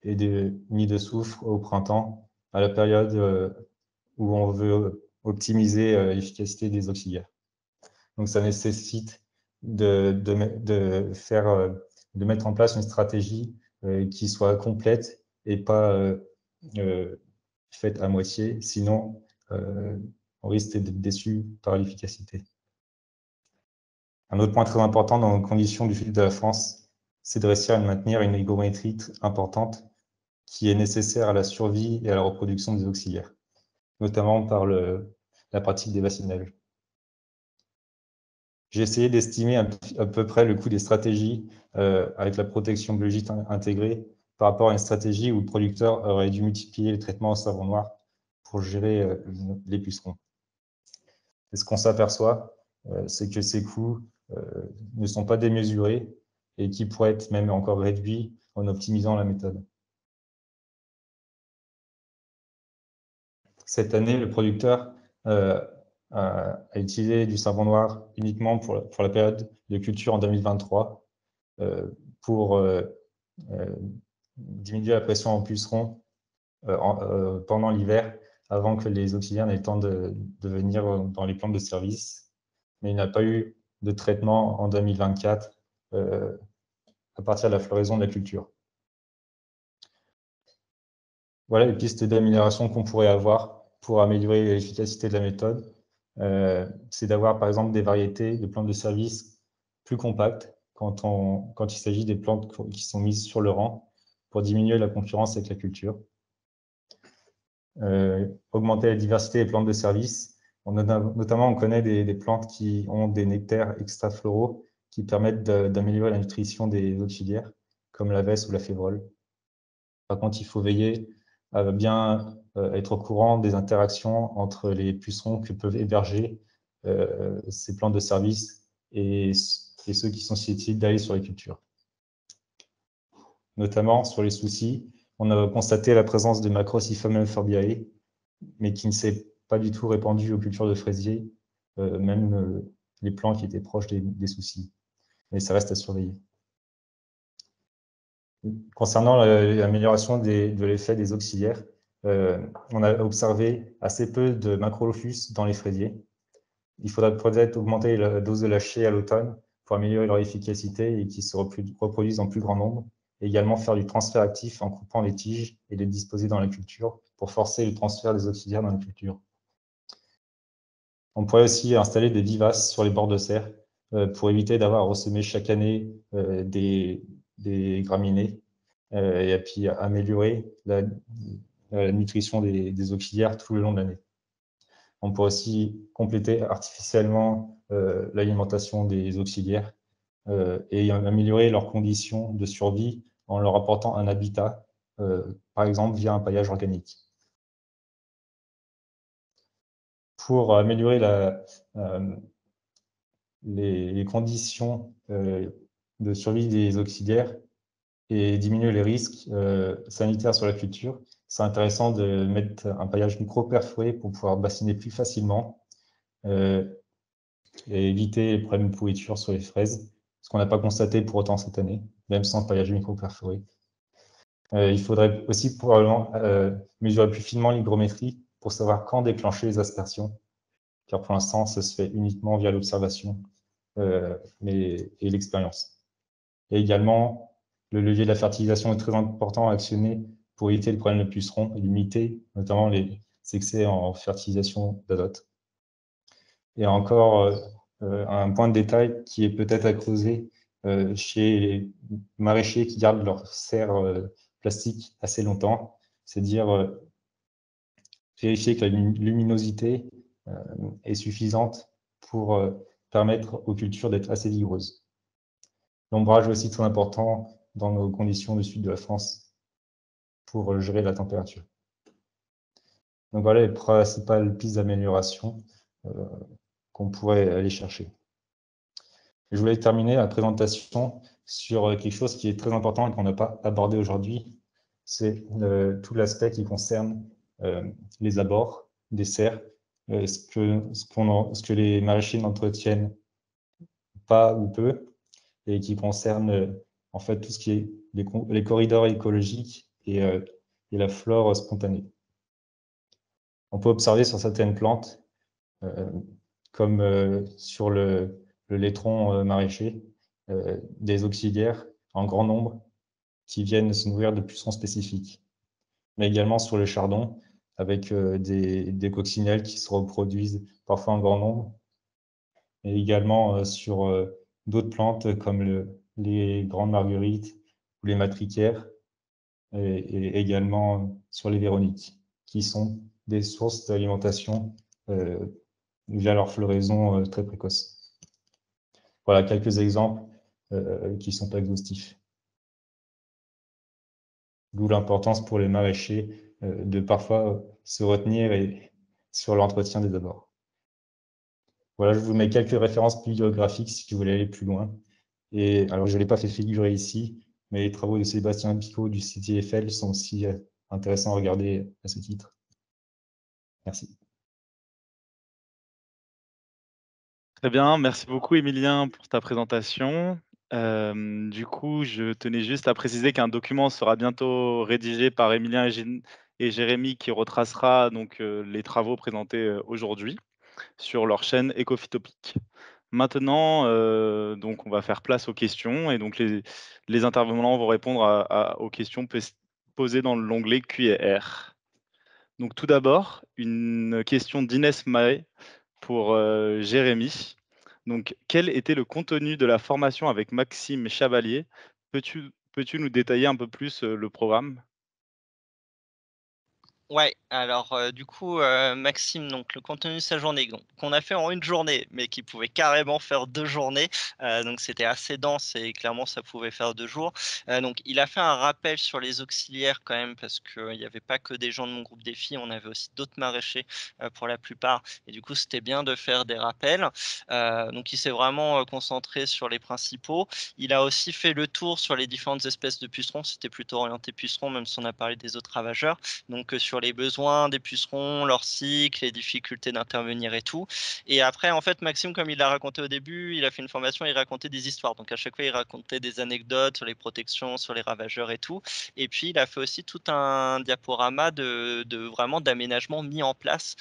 ni de soufre au printemps, à la période où on veut optimiser l'efficacité des auxiliaires. Donc ça nécessite de mettre en place une stratégie qui soit complète et pas faite à moitié, sinon on risque d'être déçu par l'efficacité. Un autre point très important dans les conditions du sud de la France, c'est de réussir à maintenir une hygrométrie importante qui est nécessaire à la survie et à la reproduction des auxiliaires, notamment par la pratique des bassinage. J'ai essayé d'estimer à peu près le coût des stratégies avec la protection biologique intégrée par rapport à une stratégie où le producteur aurait dû multiplier les traitements au savon noir pour gérer les pucerons. Et ce qu'on s'aperçoit, c'est que ces coûts ne sont pas démesurés et qui pourraient être même encore réduits en optimisant la méthode. Cette année, le producteur a utilisé du savon noir uniquement pour la période de culture en 2023 pour diminuer la pression en pucerons pendant l'hiver avant que les auxiliaires n'aient le temps de venir dans les plantes de service. Mais il n'a pas eu de traitement en 2024 à partir de la floraison de la culture. Voilà les pistes d'amélioration qu'on pourrait avoir pour améliorer l'efficacité de la méthode. C'est d'avoir par exemple des variétés de plantes de service plus compactes quand il s'agit des plantes qui sont mises sur le rang pour diminuer la concurrence avec la culture. Augmenter la diversité des plantes de service. Notamment, on connaît des plantes qui ont des nectaires extrafloraux qui permettent d'améliorer la nutrition des auxiliaires, comme la vesse ou la févrole. Par contre, il faut veiller à bien être au courant des interactions entre les pucerons que peuvent héberger ces plantes de service et ceux qui sont susceptibles d'aller sur les cultures. Notamment sur les soucis, on a constaté la présence de Macrociphium forbiae, mais qui ne s'est pas du tout répandu aux cultures de fraisiers, même les plants qui étaient proches des soucis. Mais ça reste à surveiller. Concernant l'amélioration de l'effet des auxiliaires, on a observé assez peu de Macrolophus dans les fraisiers. Il faudra peut-être augmenter la dose de lâcher à l'automne pour améliorer leur efficacité et qu'ils se reproduisent en plus grand nombre. Et également faire du transfert actif en coupant les tiges et les disposer dans la culture pour forcer le transfert des auxiliaires dans la culture. On pourrait aussi installer des vivaces sur les bords de serre pour éviter d'avoir à ressemer chaque année des graminées et puis améliorer la nutrition des auxiliaires tout le long de l'année. On pourrait aussi compléter artificiellement l'alimentation des auxiliaires et améliorer leurs conditions de survie en leur apportant un habitat, par exemple via un paillage organique. Pour améliorer les conditions de survie des auxiliaires et diminuer les risques sanitaires sur la culture, c'est intéressant de mettre un paillage micro-perforé pour pouvoir bassiner plus facilement et éviter les problèmes de pourriture sur les fraises, ce qu'on n'a pas constaté pour autant cette année, même sans paillage micro-perforé. Il faudrait aussi probablement mesurer plus finement l'hygrométrie pour savoir quand déclencher les aspersions, car pour l'instant, ça se fait uniquement via l'observation et l'expérience. Et également, le levier de la fertilisation est très important à actionner pour éviter le problème de pucerons et limiter notamment les excès en fertilisation d'azote. Et encore un point de détail qui est peut-être à creuser chez les maraîchers qui gardent leur serre plastique assez longtemps, c'est dire vérifier que la luminosité est suffisante pour permettre aux cultures d'être assez vigoureuses. L'ombrage est aussi très important dans nos conditions du sud de la France pour gérer la température. Donc voilà les principales pistes d'amélioration qu'on pourrait aller chercher. Je voulais terminer la présentation sur quelque chose qui est très important et qu'on n'a pas abordé aujourd'hui, c'est tout l'aspect qui concerne les abords des serres, ce que les maraîchers n'entretiennent pas ou peu, et qui concerne en fait tout ce qui est les corridors écologiques et la flore spontanée. On peut observer sur certaines plantes, comme sur le laitron maraîcher, des auxiliaires en grand nombre qui viennent se nourrir de pucerons spécifiques, mais également sur le chardon, avec des coccinelles qui se reproduisent parfois en grand nombre, et également sur d'autres plantes comme les grandes marguerites ou les matricaires, et également sur les véroniques, qui sont des sources d'alimentation via leur floraison très précoce. Voilà quelques exemples qui ne sont pas exhaustifs. D'où l'importance pour les maraîchers de parfois se retenir sur l'entretien des abords. Voilà, je vous mets quelques références bibliographiques si vous voulez aller plus loin. Et alors, je ne l'ai pas fait figurer ici, mais les travaux de Sébastien Picot du CTFL sont aussi intéressants à regarder à ce titre. Merci. Très bien, merci beaucoup Émilien pour ta présentation. Du coup, je tenais juste à préciser qu'un document sera bientôt rédigé par Émilien et Jérémy qui retracera donc les travaux présentés aujourd'hui sur leur chaîne Ecophytopic. Maintenant, donc on va faire place aux questions et donc les intervenants vont répondre aux questions posées dans l'onglet Q&R. Donc tout d'abord, une question d'Inès Mahé pour Jérémy. Donc, quel était le contenu de la formation avec Maxime Chavalier? Peux-tu nous détailler un peu plus le programme? Ouais, alors, du coup, Maxime, donc le contenu de sa journée, donc qu'on a fait en une journée, mais qui pouvait carrément faire 2 journées, donc c'était assez dense et clairement ça pouvait faire 2 jours. Donc il a fait un rappel sur les auxiliaires quand même parce qu'il y avait pas que des gens de mon groupe défi, on avait aussi d'autres maraîchers, pour la plupart et du coup c'était bien de faire des rappels. Donc il s'est vraiment, concentré sur les principaux. Il a aussi fait le tour sur les différentes espèces de pucerons, c'était plutôt orienté pucerons, même si on a parlé des autres ravageurs. Donc sur les besoins des pucerons, leur cycle, les difficultés d'intervenir et tout. Et après, en fait, Maxime, comme il l'a raconté au début, il a fait une formation, il racontait des histoires. Donc à chaque fois, il racontait des anecdotes sur les protections, sur les ravageurs et tout. Et puis, il a fait aussi tout un diaporama de vraiment d'aménagement mis en place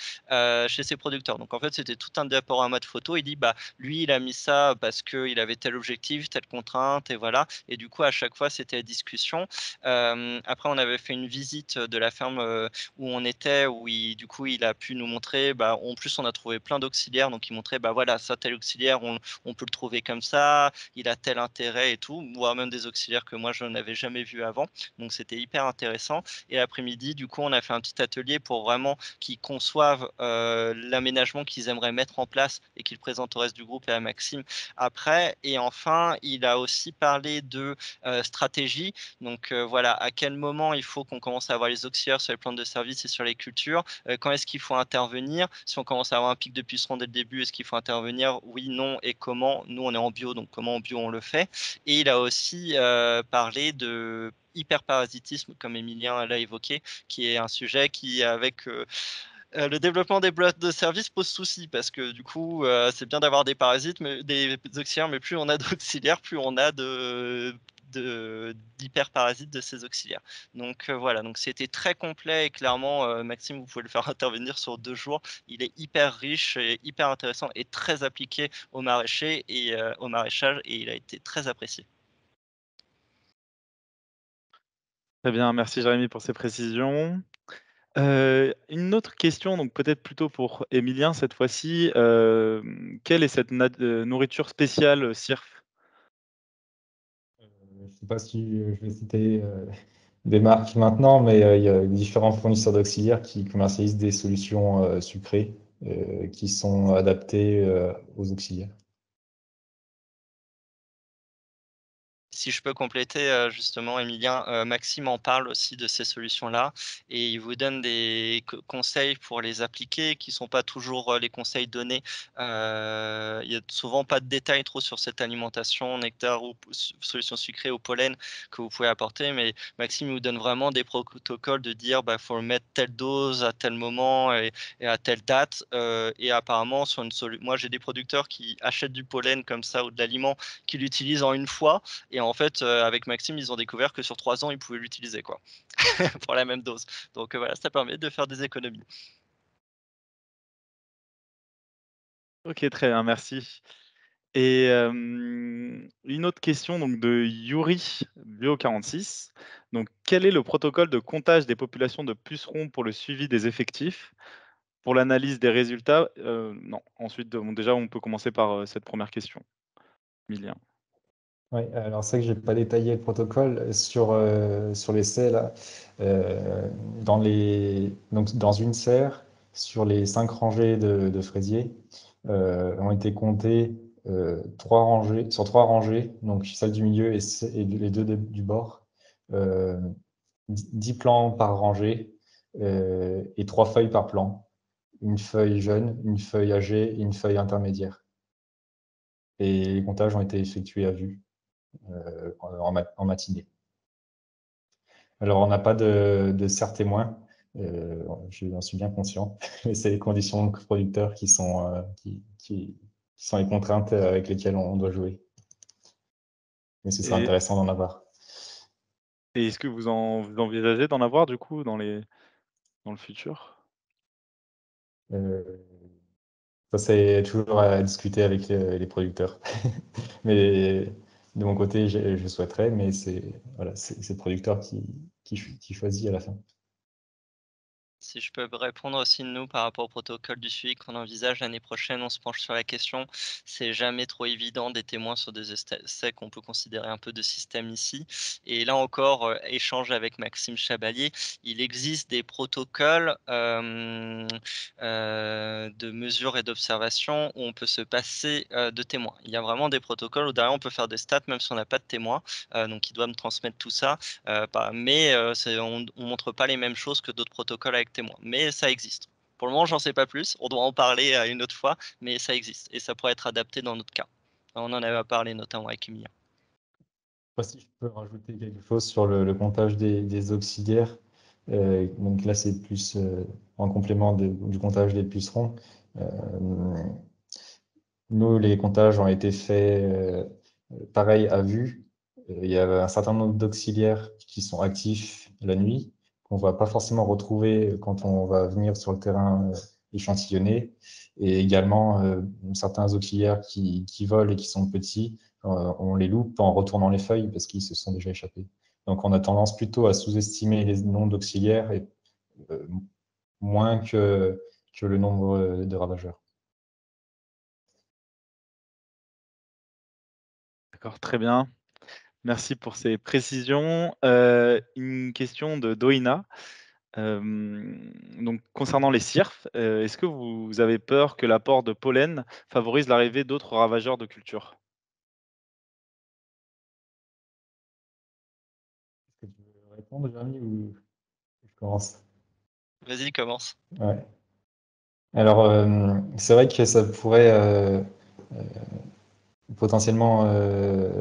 chez ses producteurs. Donc en fait, c'était tout un diaporama de photos. Il dit, bah, lui, il a mis ça parce qu'il avait tel objectif, telle contrainte, et voilà. Et du coup, à chaque fois, c'était la discussion. Après, on avait fait une visite de la ferme où on était, où du coup, il a pu nous montrer, bah, en plus, on a trouvé plein d'auxiliaires, donc il montrait, bah voilà, ça, tel auxiliaire, on peut le trouver comme ça, il a tel intérêt et tout, voire même des auxiliaires que moi, je n'avais jamais vus avant. Donc, c'était hyper intéressant. Et l'après-midi, du coup, on a fait un petit atelier pour vraiment qu'ils conçoivent l'aménagement qu'ils aimeraient mettre en place et qu'ils présentent au reste du groupe et à Maxime après. Et enfin, il a aussi parlé de stratégie. Donc voilà, à quel moment il faut qu'on commence à avoir les auxiliaires sur les plantes de service et sur les cultures, quand est-ce qu'il faut intervenir? Si on commence à avoir un pic de pucerons dès le début, est-ce qu'il faut intervenir? Oui, non et comment? Nous, on est en bio, donc comment en bio on le fait? Et il a aussi parlé de hyperparasitisme, comme Emilien l'a évoqué, qui est un sujet qui, avec le développement des boîtes de service pose souci parce que du coup, c'est bien d'avoir des parasites, mais des auxiliaires, mais plus on a d'auxiliaires, plus on a d'hyperparasites de ces auxiliaires. Donc voilà, donc c'était très complet et clairement, Maxime, vous pouvez le faire intervenir sur 2 jours. Il est hyper riche et hyper intéressant et très appliqué aux maraîchers et au maraîchage et il a été très apprécié. Très bien, merci Jérémy pour ces précisions. Une autre question, donc peut-être plutôt pour Émilien cette fois-ci. Quelle est cette nourriture spéciale CIRF? Je ne sais pas si je vais citer des marques maintenant, mais il y a différents fournisseurs d'auxiliaires qui commercialisent des solutions sucrées qui sont adaptées aux auxiliaires. Si je peux compléter, justement Emilien, Maxime en parle aussi de ces solutions-là et il vous donne des conseils pour les appliquer qui sont pas toujours, les conseils donnés. Il y a souvent pas de détails trop sur cette alimentation, nectar ou solutions sucrées au pollen que vous pouvez apporter, mais Maxime vous donne vraiment des protocoles de dire, bah, faut mettre telle dose à tel moment et à telle date, et apparemment sur moi j'ai des producteurs qui achètent du pollen comme ça ou de l'aliment, qui l'utilisent en une fois et en fait, avec Maxime, ils ont découvert que sur 3 ans, ils pouvaient l'utiliser, quoi, pour la même dose. Donc, voilà, ça permet de faire des économies. OK, très bien, merci. Et une autre question donc de Yuri Bio46. Donc, quel est le protocole de comptage des populations de pucerons pour le suivi des effectifs? Pour l'analyse des résultats? Non. Ensuite, bon, déjà, on peut commencer par, cette première question. Emilien. Oui, alors c'est vrai que je n'ai pas détaillé le protocole sur l'essai là. Donc dans une serre, sur les 5 rangées de fraisiers, ont été comptées 3 rangées, sur 3 rangées, donc celle du milieu et les deux du bord, 10 plants par rangée et 3 feuilles par plan. Une feuille jeune, une feuille âgée et une feuille intermédiaire. Et les comptages ont été effectués à vue en matinée. Alors, on n'a pas de serre témoin, j'en suis bien conscient, mais c'est les conditions de producteurs qui sont les contraintes avec lesquelles on doit jouer. Mais ce serait Et intéressant d'en avoir. est-ce que vous envisagez d'en avoir du coup dans le futur? Euh, Ça, c'est toujours à discuter avec les producteurs. Mais de mon côté, je souhaiterais, mais c'est voilà, c'est le producteur qui choisit à la fin. Si je peux répondre aussi, nous, par rapport au protocole du suivi qu'on envisage l'année prochaine, on se penche sur la question. C'est jamais trop évident des témoins sur des essais qu'on peut considérer un peu de système ici. Et là encore, échange avec Maxime Chabalier, il existe des protocoles de mesure et d'observation où on peut se passer de témoins. Il y a vraiment des protocoles où derrière on peut faire des stats même si on n'a pas de témoins. Donc il doit me transmettre tout ça. Mais on ne montre pas les mêmes choses que d'autres protocoles avec témoins. Mais ça existe. Pour le moment, j'en sais pas plus. On doit en parler une autre fois, mais ça existe. Et ça pourrait être adapté dans notre cas. On en avait parlé notamment avec Emilia. Moi, si je peux rajouter quelque chose sur le comptage des auxiliaires, donc là c'est plus en complément du comptage des pucerons. Euh, Nous, les comptages ont été faits pareil à vue. Il y a un certain nombre d'auxiliaires qui sont actifs la nuit, qu'on ne va pas forcément retrouver quand on va venir sur le terrain échantillonner. Et également, certains auxiliaires qui volent et qui sont petits, on les loupe en retournant les feuilles parce qu'ils se sont déjà échappés. Donc, on a tendance plutôt à sous-estimer les nombres d'auxiliaires et euh, moins que le nombre de ravageurs. D'accord, très bien. Merci pour ces précisions. Une question de Doina. Donc concernant les cirfes, est-ce que vous avez peur que l'apport de pollen favorise l'arrivée d'autres ravageurs de culture? Est-ce que tu veux répondre, Jérémy, ou je commence? Vas-y, commence. Ouais. Alors, c'est vrai que ça pourrait potentiellement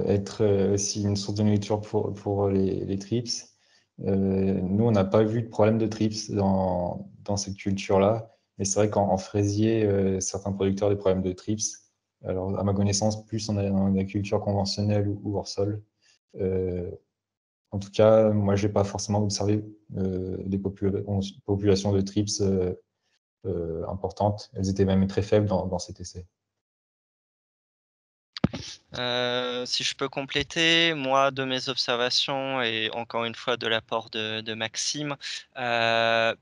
être aussi une source de nourriture pour les trips. Nous, on n'a pas vu de problème de trips dans cette culture-là. Mais c'est vrai qu'en fraisier, certains producteurs ont des problèmes de trips. Alors, à ma connaissance, plus on est dans la culture conventionnelle ou hors sol. Euh, En tout cas, moi, j'ai pas forcément observé des populations de trips importantes. Elles étaient même très faibles dans cet essai. Si je peux compléter, moi, de mes observations et encore une fois de l'apport de Maxime,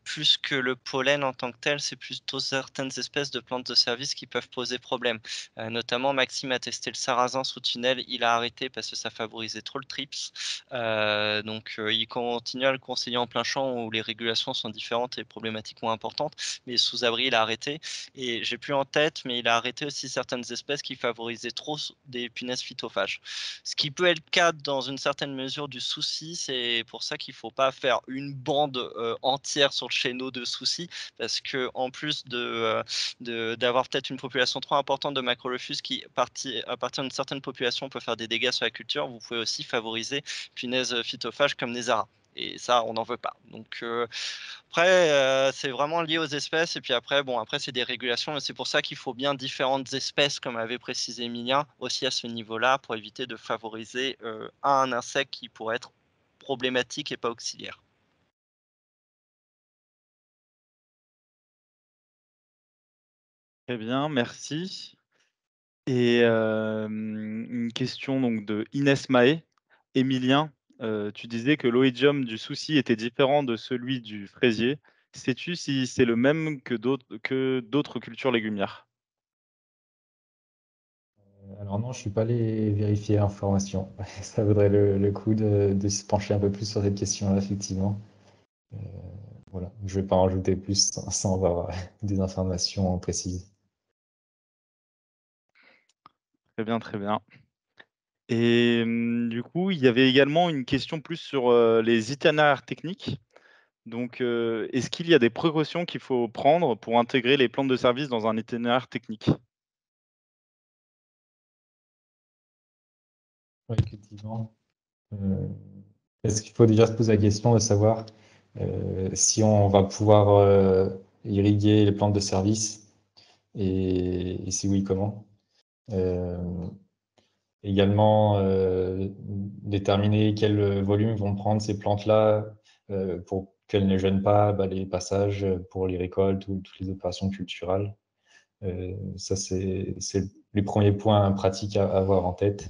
plus que le pollen en tant que tel, c'est plutôt certaines espèces de plantes de service qui peuvent poser problème. Notamment, Maxime a testé le sarrasin sous tunnel, il a arrêté parce que ça favorisait trop le trips. Il continue à le conseiller en plein champ où les régulations sont différentes et problématiquement importantes, mais sous abri, il a arrêté. Et j'ai plus en tête, mais il a arrêté aussi certaines espèces qui favorisaient trop des punaises phytophages. Ce qui peut être le cas dans une certaine mesure du souci, c'est pour ça qu'il ne faut pas faire une bande entière sur le chéneau de soucis, parce que en plus d'avoir peut-être une population trop importante de macrolophus qui, à partir d'une certaine population, peut faire des dégâts sur la culture, vous pouvez aussi favoriser punaises phytophages comme des aras. Et ça, on n'en veut pas. Donc, après, c'est vraiment lié aux espèces et puis après, bon, après c'est des régulations et c'est pour ça qu'il faut bien différentes espèces, comme avait précisé Emilia, aussi à ce niveau-là, pour éviter de favoriser un insecte qui pourrait être problématique et pas auxiliaire. Très bien, merci. Et une question donc de Inès Mahé. Émilien, tu disais que l'oïdium du souci était différent de celui du fraisier. Sais-tu si c'est le même que d'autres cultures légumières? Alors non, je suis pas allé vérifier l'information. Ça vaudrait le coup de se pencher un peu plus sur cette question-là, effectivement. Euh, voilà, je vais pas en rajouter plus sans avoir des informations précises. Très bien, très bien. Et du coup, il y avait également une question plus sur, les itinéraires techniques. Donc, est-ce qu'il y a des précautions qu'il faut prendre pour intégrer les plantes de service dans un itinéraire technique? Oui, effectivement. Est-ce qu'il faut déjà se poser la question de savoir si on va pouvoir irriguer les plantes de service et si oui, comment? Euh, Également, déterminer quel volume vont prendre ces plantes-là pour qu'elles ne gênent pas les passages pour les récoltes ou toutes les opérations culturales. Ça, c'est les premiers points pratiques à avoir en tête.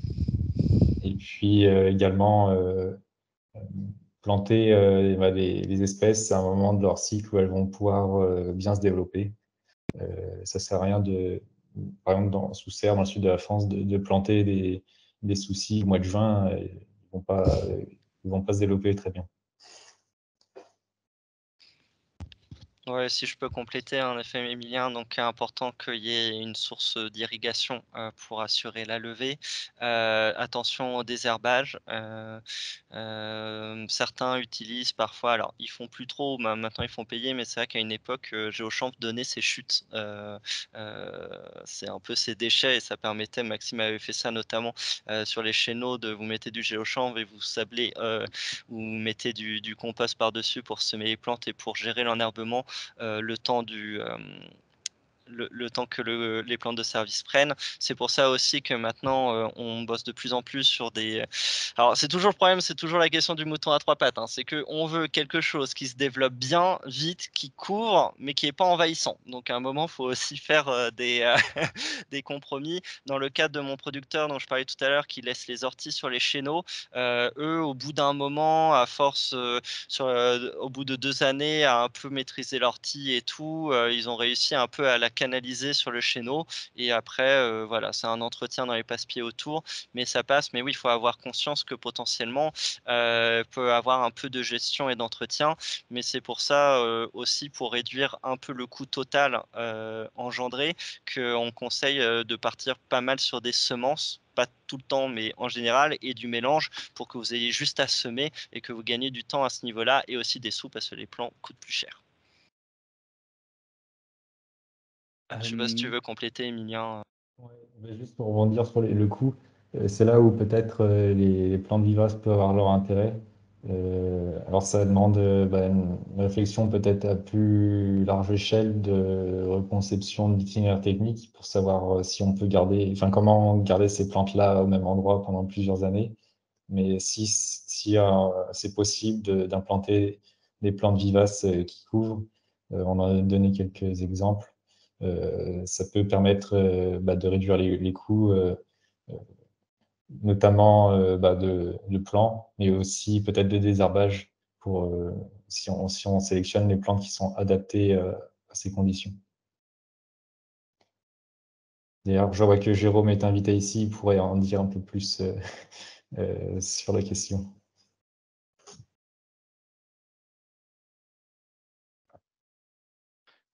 Et puis également planter les espèces à un moment de leur cycle où elles vont pouvoir bien se développer. Ça sert à rien par exemple, sous serre, dans le sud de la France, de planter des soucis au mois de juin. Ils vont pas se développer très bien. Ouais, si je peux compléter, en effet, Emilien, donc important qu'il y ait une source d'irrigation pour assurer la levée. Attention au désherbage. Certains utilisent parfois, alors ils font plus trop, maintenant ils font payer, mais c'est vrai qu'à une époque, Géochamp donnait ses chutes. C'est un peu ses déchets et ça permettait, Maxime avait fait ça notamment sur les chéneaux, vous mettez du Géochamp et vous sablez, vous mettez du compost par-dessus pour semer les plantes et pour gérer l'enherbement. Le temps le temps que les plantes de service prennent. C'est pour ça aussi que maintenant, on bosse de plus en plus sur des... Alors, c'est toujours le problème, c'est toujours la question du mouton à trois pattes. Hein. C'est qu'on veut quelque chose qui se développe bien, vite, qui court, mais qui n'est pas envahissant. Donc, à un moment, il faut aussi faire des compromis. Dans le cadre de mon producteur dont je parlais tout à l'heure, qui laisse les orties sur les chéneaux, eux, au bout d'un moment, à force, au bout de 2 années, à un peu maîtriser l'ortie et tout, ils ont réussi un peu à la canaliser sur le chéneau. Et après, voilà, c'est un entretien dans les passe-pieds autour, mais ça passe. Mais oui, il faut avoir conscience que potentiellement, peut avoir un peu de gestion et d'entretien. Mais c'est pour ça aussi, pour réduire un peu le coût total engendré, qu'on conseille de partir pas mal sur des semences, pas tout le temps, mais en général, et du mélange pour que vous ayez juste à semer et que vous gagnez du temps à ce niveau-là et aussi des sous parce que les plants coûtent plus cher. Je sais pas si tu veux compléter, Emilien. Ouais, mais juste pour rebondir sur le coût, c'est là où peut-être les plantes vivaces peuvent avoir leur intérêt. Alors ça demande une réflexion peut-être à plus large échelle de reconception de l'itinéraire technique pour savoir si on peut enfin comment garder ces plantes-là au même endroit pendant plusieurs années. Mais si c'est possible d'implanter des plantes vivaces qui couvrent, on en a donné quelques exemples. Ça peut permettre de réduire les coûts, notamment de plants, mais aussi peut-être de désherbage si on sélectionne les plantes qui sont adaptées à ces conditions. D'ailleurs, je vois que Jérôme est invité ici, il pourrait en dire un peu plus sur la question.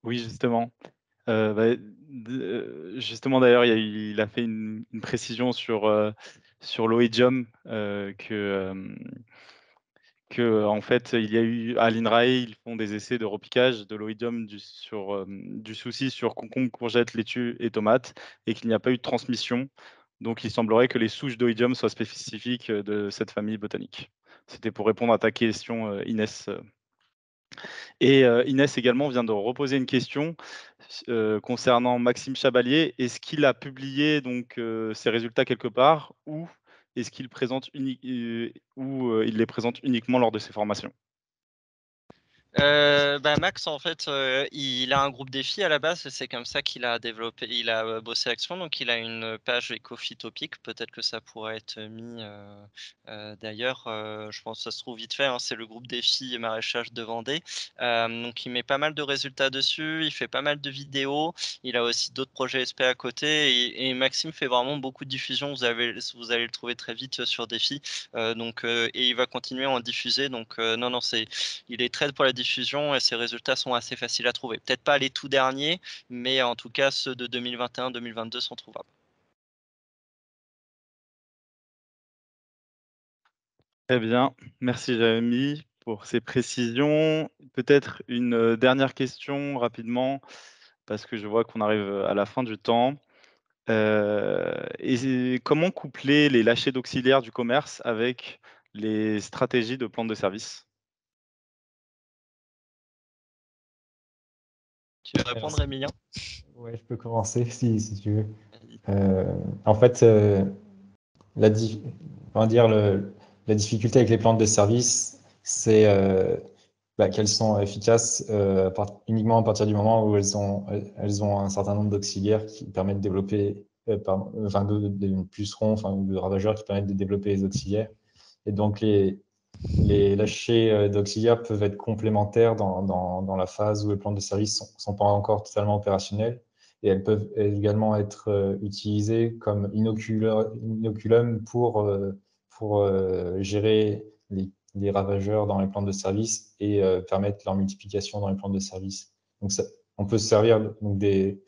Oui, justement. Justement, d'ailleurs, il a fait une précision sur l'oïdium, que en fait, il y a eu à l'INRAE, ils font des essais de repiquage de l'oïdium du souci sur concombre, courgettes, laitue et tomates, et qu'il n'y a pas eu de transmission. Donc, il semblerait que les souches d'oïdium soient spécifiques de cette famille botanique. C'était pour répondre à ta question, Inès. Et Inès également vient de reposer une question concernant Maxime Chabalier. Est-ce qu'il a publié donc ses résultats quelque part, ou est-ce qu'il il les présente uniquement lors de ses formations? Max, en fait, il a un groupe défi à la base, c'est comme ça qu'il a développé, il a bossé Action, donc il a une page éco-phytopique. Peut-être que ça pourrait être mis d'ailleurs. Je pense que ça se trouve vite fait. Hein, c'est le groupe défi maraîchage de Vendée. Donc il met pas mal de résultats dessus, il fait pas mal de vidéos. Il a aussi d'autres projets SP à côté. Et Maxime fait vraiment beaucoup de diffusion. Vous allez le trouver très vite sur Défi. Et il va continuer à en diffuser. Donc non, il est très pour la diffusion et ses résultats sont assez faciles à trouver. Peut-être pas les tout derniers, mais en tout cas ceux de 2021-2022 sont trouvables. Très bien, merci Jérémy pour ces précisions. Peut-être une dernière question rapidement, parce que je vois qu'on arrive à la fin du temps. Et comment coupler les lâchers d'auxiliaires du commerce avec les stratégies de plantes de service? Tu veux répondre, Emilien? Ouais, je peux commencer si tu veux. En fait, la, di- on va dire la difficulté avec les plantes de service, c'est qu'elles sont efficaces uniquement à partir du moment où elles ont un certain nombre d'auxiliaires qui permettent de développer de pucerons, enfin, de ravageurs qui permettent de développer les auxiliaires. Et donc, les lâchers d'auxiliaires peuvent être complémentaires dans la phase où les plantes de service sont pas encore totalement opérationnelles. Et elles peuvent également être utilisées comme inoculum pour gérer les ravageurs dans les plantes de service et permettre leur multiplication dans les plantes de service. Donc, on peut se servir donc, des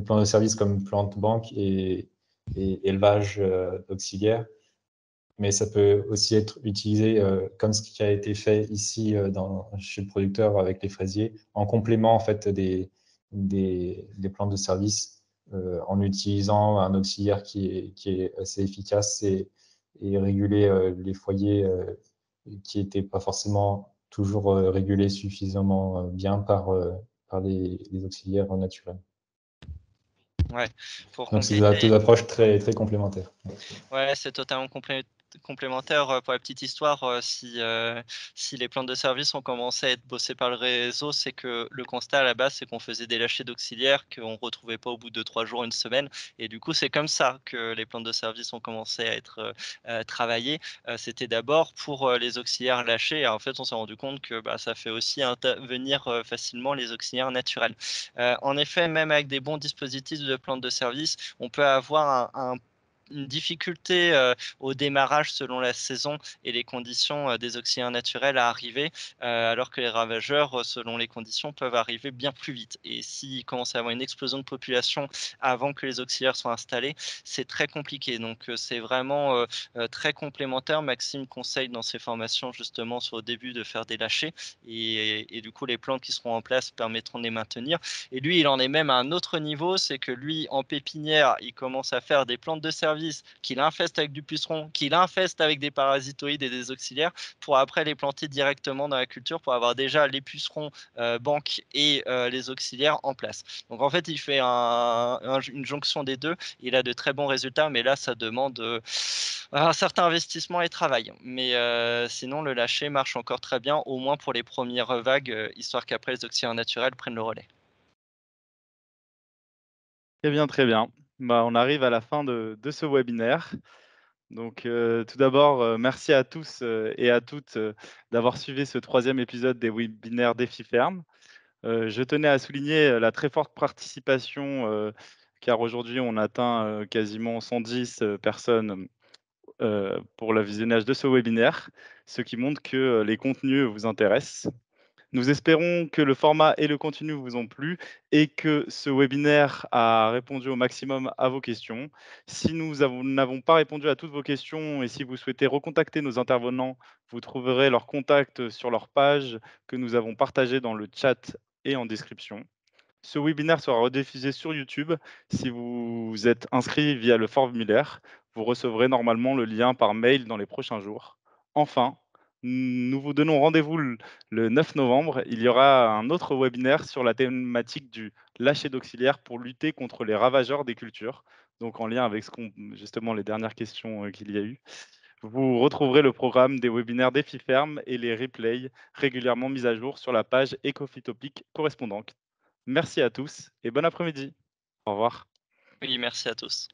plantes de service comme plantes banques et élevage d'auxiliaires, mais ça peut aussi être utilisé comme ce qui a été fait ici chez le producteur avec les fraisiers, en complément en fait des plantes de service, en utilisant un auxiliaire qui est assez efficace et réguler les foyers qui n'étaient pas forcément toujours régulés suffisamment bien par les auxiliaires naturels. Ouais, pour Donc c'est compléter. deux approches très, très complémentaires. Ouais, c'est totalement complémentaire. Pour la petite histoire, si les plantes de service ont commencé à être bossées par le réseau, c'est que le constat à la base, c'est qu'on faisait des lâchers d'auxiliaires qu'on retrouvait pas au bout de 3 jours, 1 semaine, et du coup, c'est comme ça que les plantes de service ont commencé à être, travaillées. C'était d'abord pour, les auxiliaires lâchés, et en fait, on s'est rendu compte que, bah, ça fait aussi intervenir, facilement les auxiliaires naturels. En effet, même avec des bons dispositifs de plantes de service, on peut avoir une difficulté, au démarrage selon la saison et les conditions, des auxiliaires naturels à arriver, alors que les ravageurs, selon les conditions, peuvent arriver bien plus vite, et s'il commence à y avoir une explosion de population avant que les auxiliaires soient installés, c'est très compliqué. Donc c'est vraiment, très complémentaire. Maxime conseille dans ses formations justement au début de faire des lâchers, et du coup les plantes qui seront en place permettront de les maintenir, et lui, il en est même à un autre niveau, c'est que lui, en pépinière, il commence à faire des plantes de service qu'il infeste avec du puceron, qu'il infeste avec des parasitoïdes et des auxiliaires, pour après les planter directement dans la culture, pour avoir déjà les pucerons banques et les auxiliaires en place. Donc en fait, il fait une jonction des deux. Il a de très bons résultats, mais là, ça demande un certain investissement et travail. Mais sinon, le lâcher marche encore très bien, au moins pour les premières vagues, histoire qu'après les auxiliaires naturels prennent le relais. Très bien, très bien. Bah, on arrive à la fin de ce webinaire. Donc, tout d'abord, merci à tous, et à toutes, d'avoir suivi ce 3e épisode des webinaires Défi Ferme. Je tenais à souligner, la très forte participation, car aujourd'hui on atteint, quasiment 110 personnes, pour le visionnage de ce webinaire, ce qui montre que, les contenus vous intéressent. Nous espérons que le format et le contenu vous ont plu et que ce webinaire a répondu au maximum à vos questions. Si n'avons pas répondu à toutes vos questions et si vous souhaitez recontacter nos intervenants, vous trouverez leur contact sur leur page que nous avons partagée dans le chat et en description. Ce webinaire sera rediffusé sur YouTube. Si vous êtes inscrit via le formulaire, vous recevrez normalement le lien par mail dans les prochains jours. Enfin, nous vous donnons rendez-vous le 9 novembre. Il y aura un autre webinaire sur la thématique du lâcher d'auxiliaires pour lutter contre les ravageurs des cultures. Donc en lien avec justement les dernières questions qu'il y a eu. Vous retrouverez le programme des webinaires Défi Ferme et les replays régulièrement mis à jour sur la page Ecofitopic correspondante. Merci à tous et bon après-midi. Au revoir. Oui, merci à tous.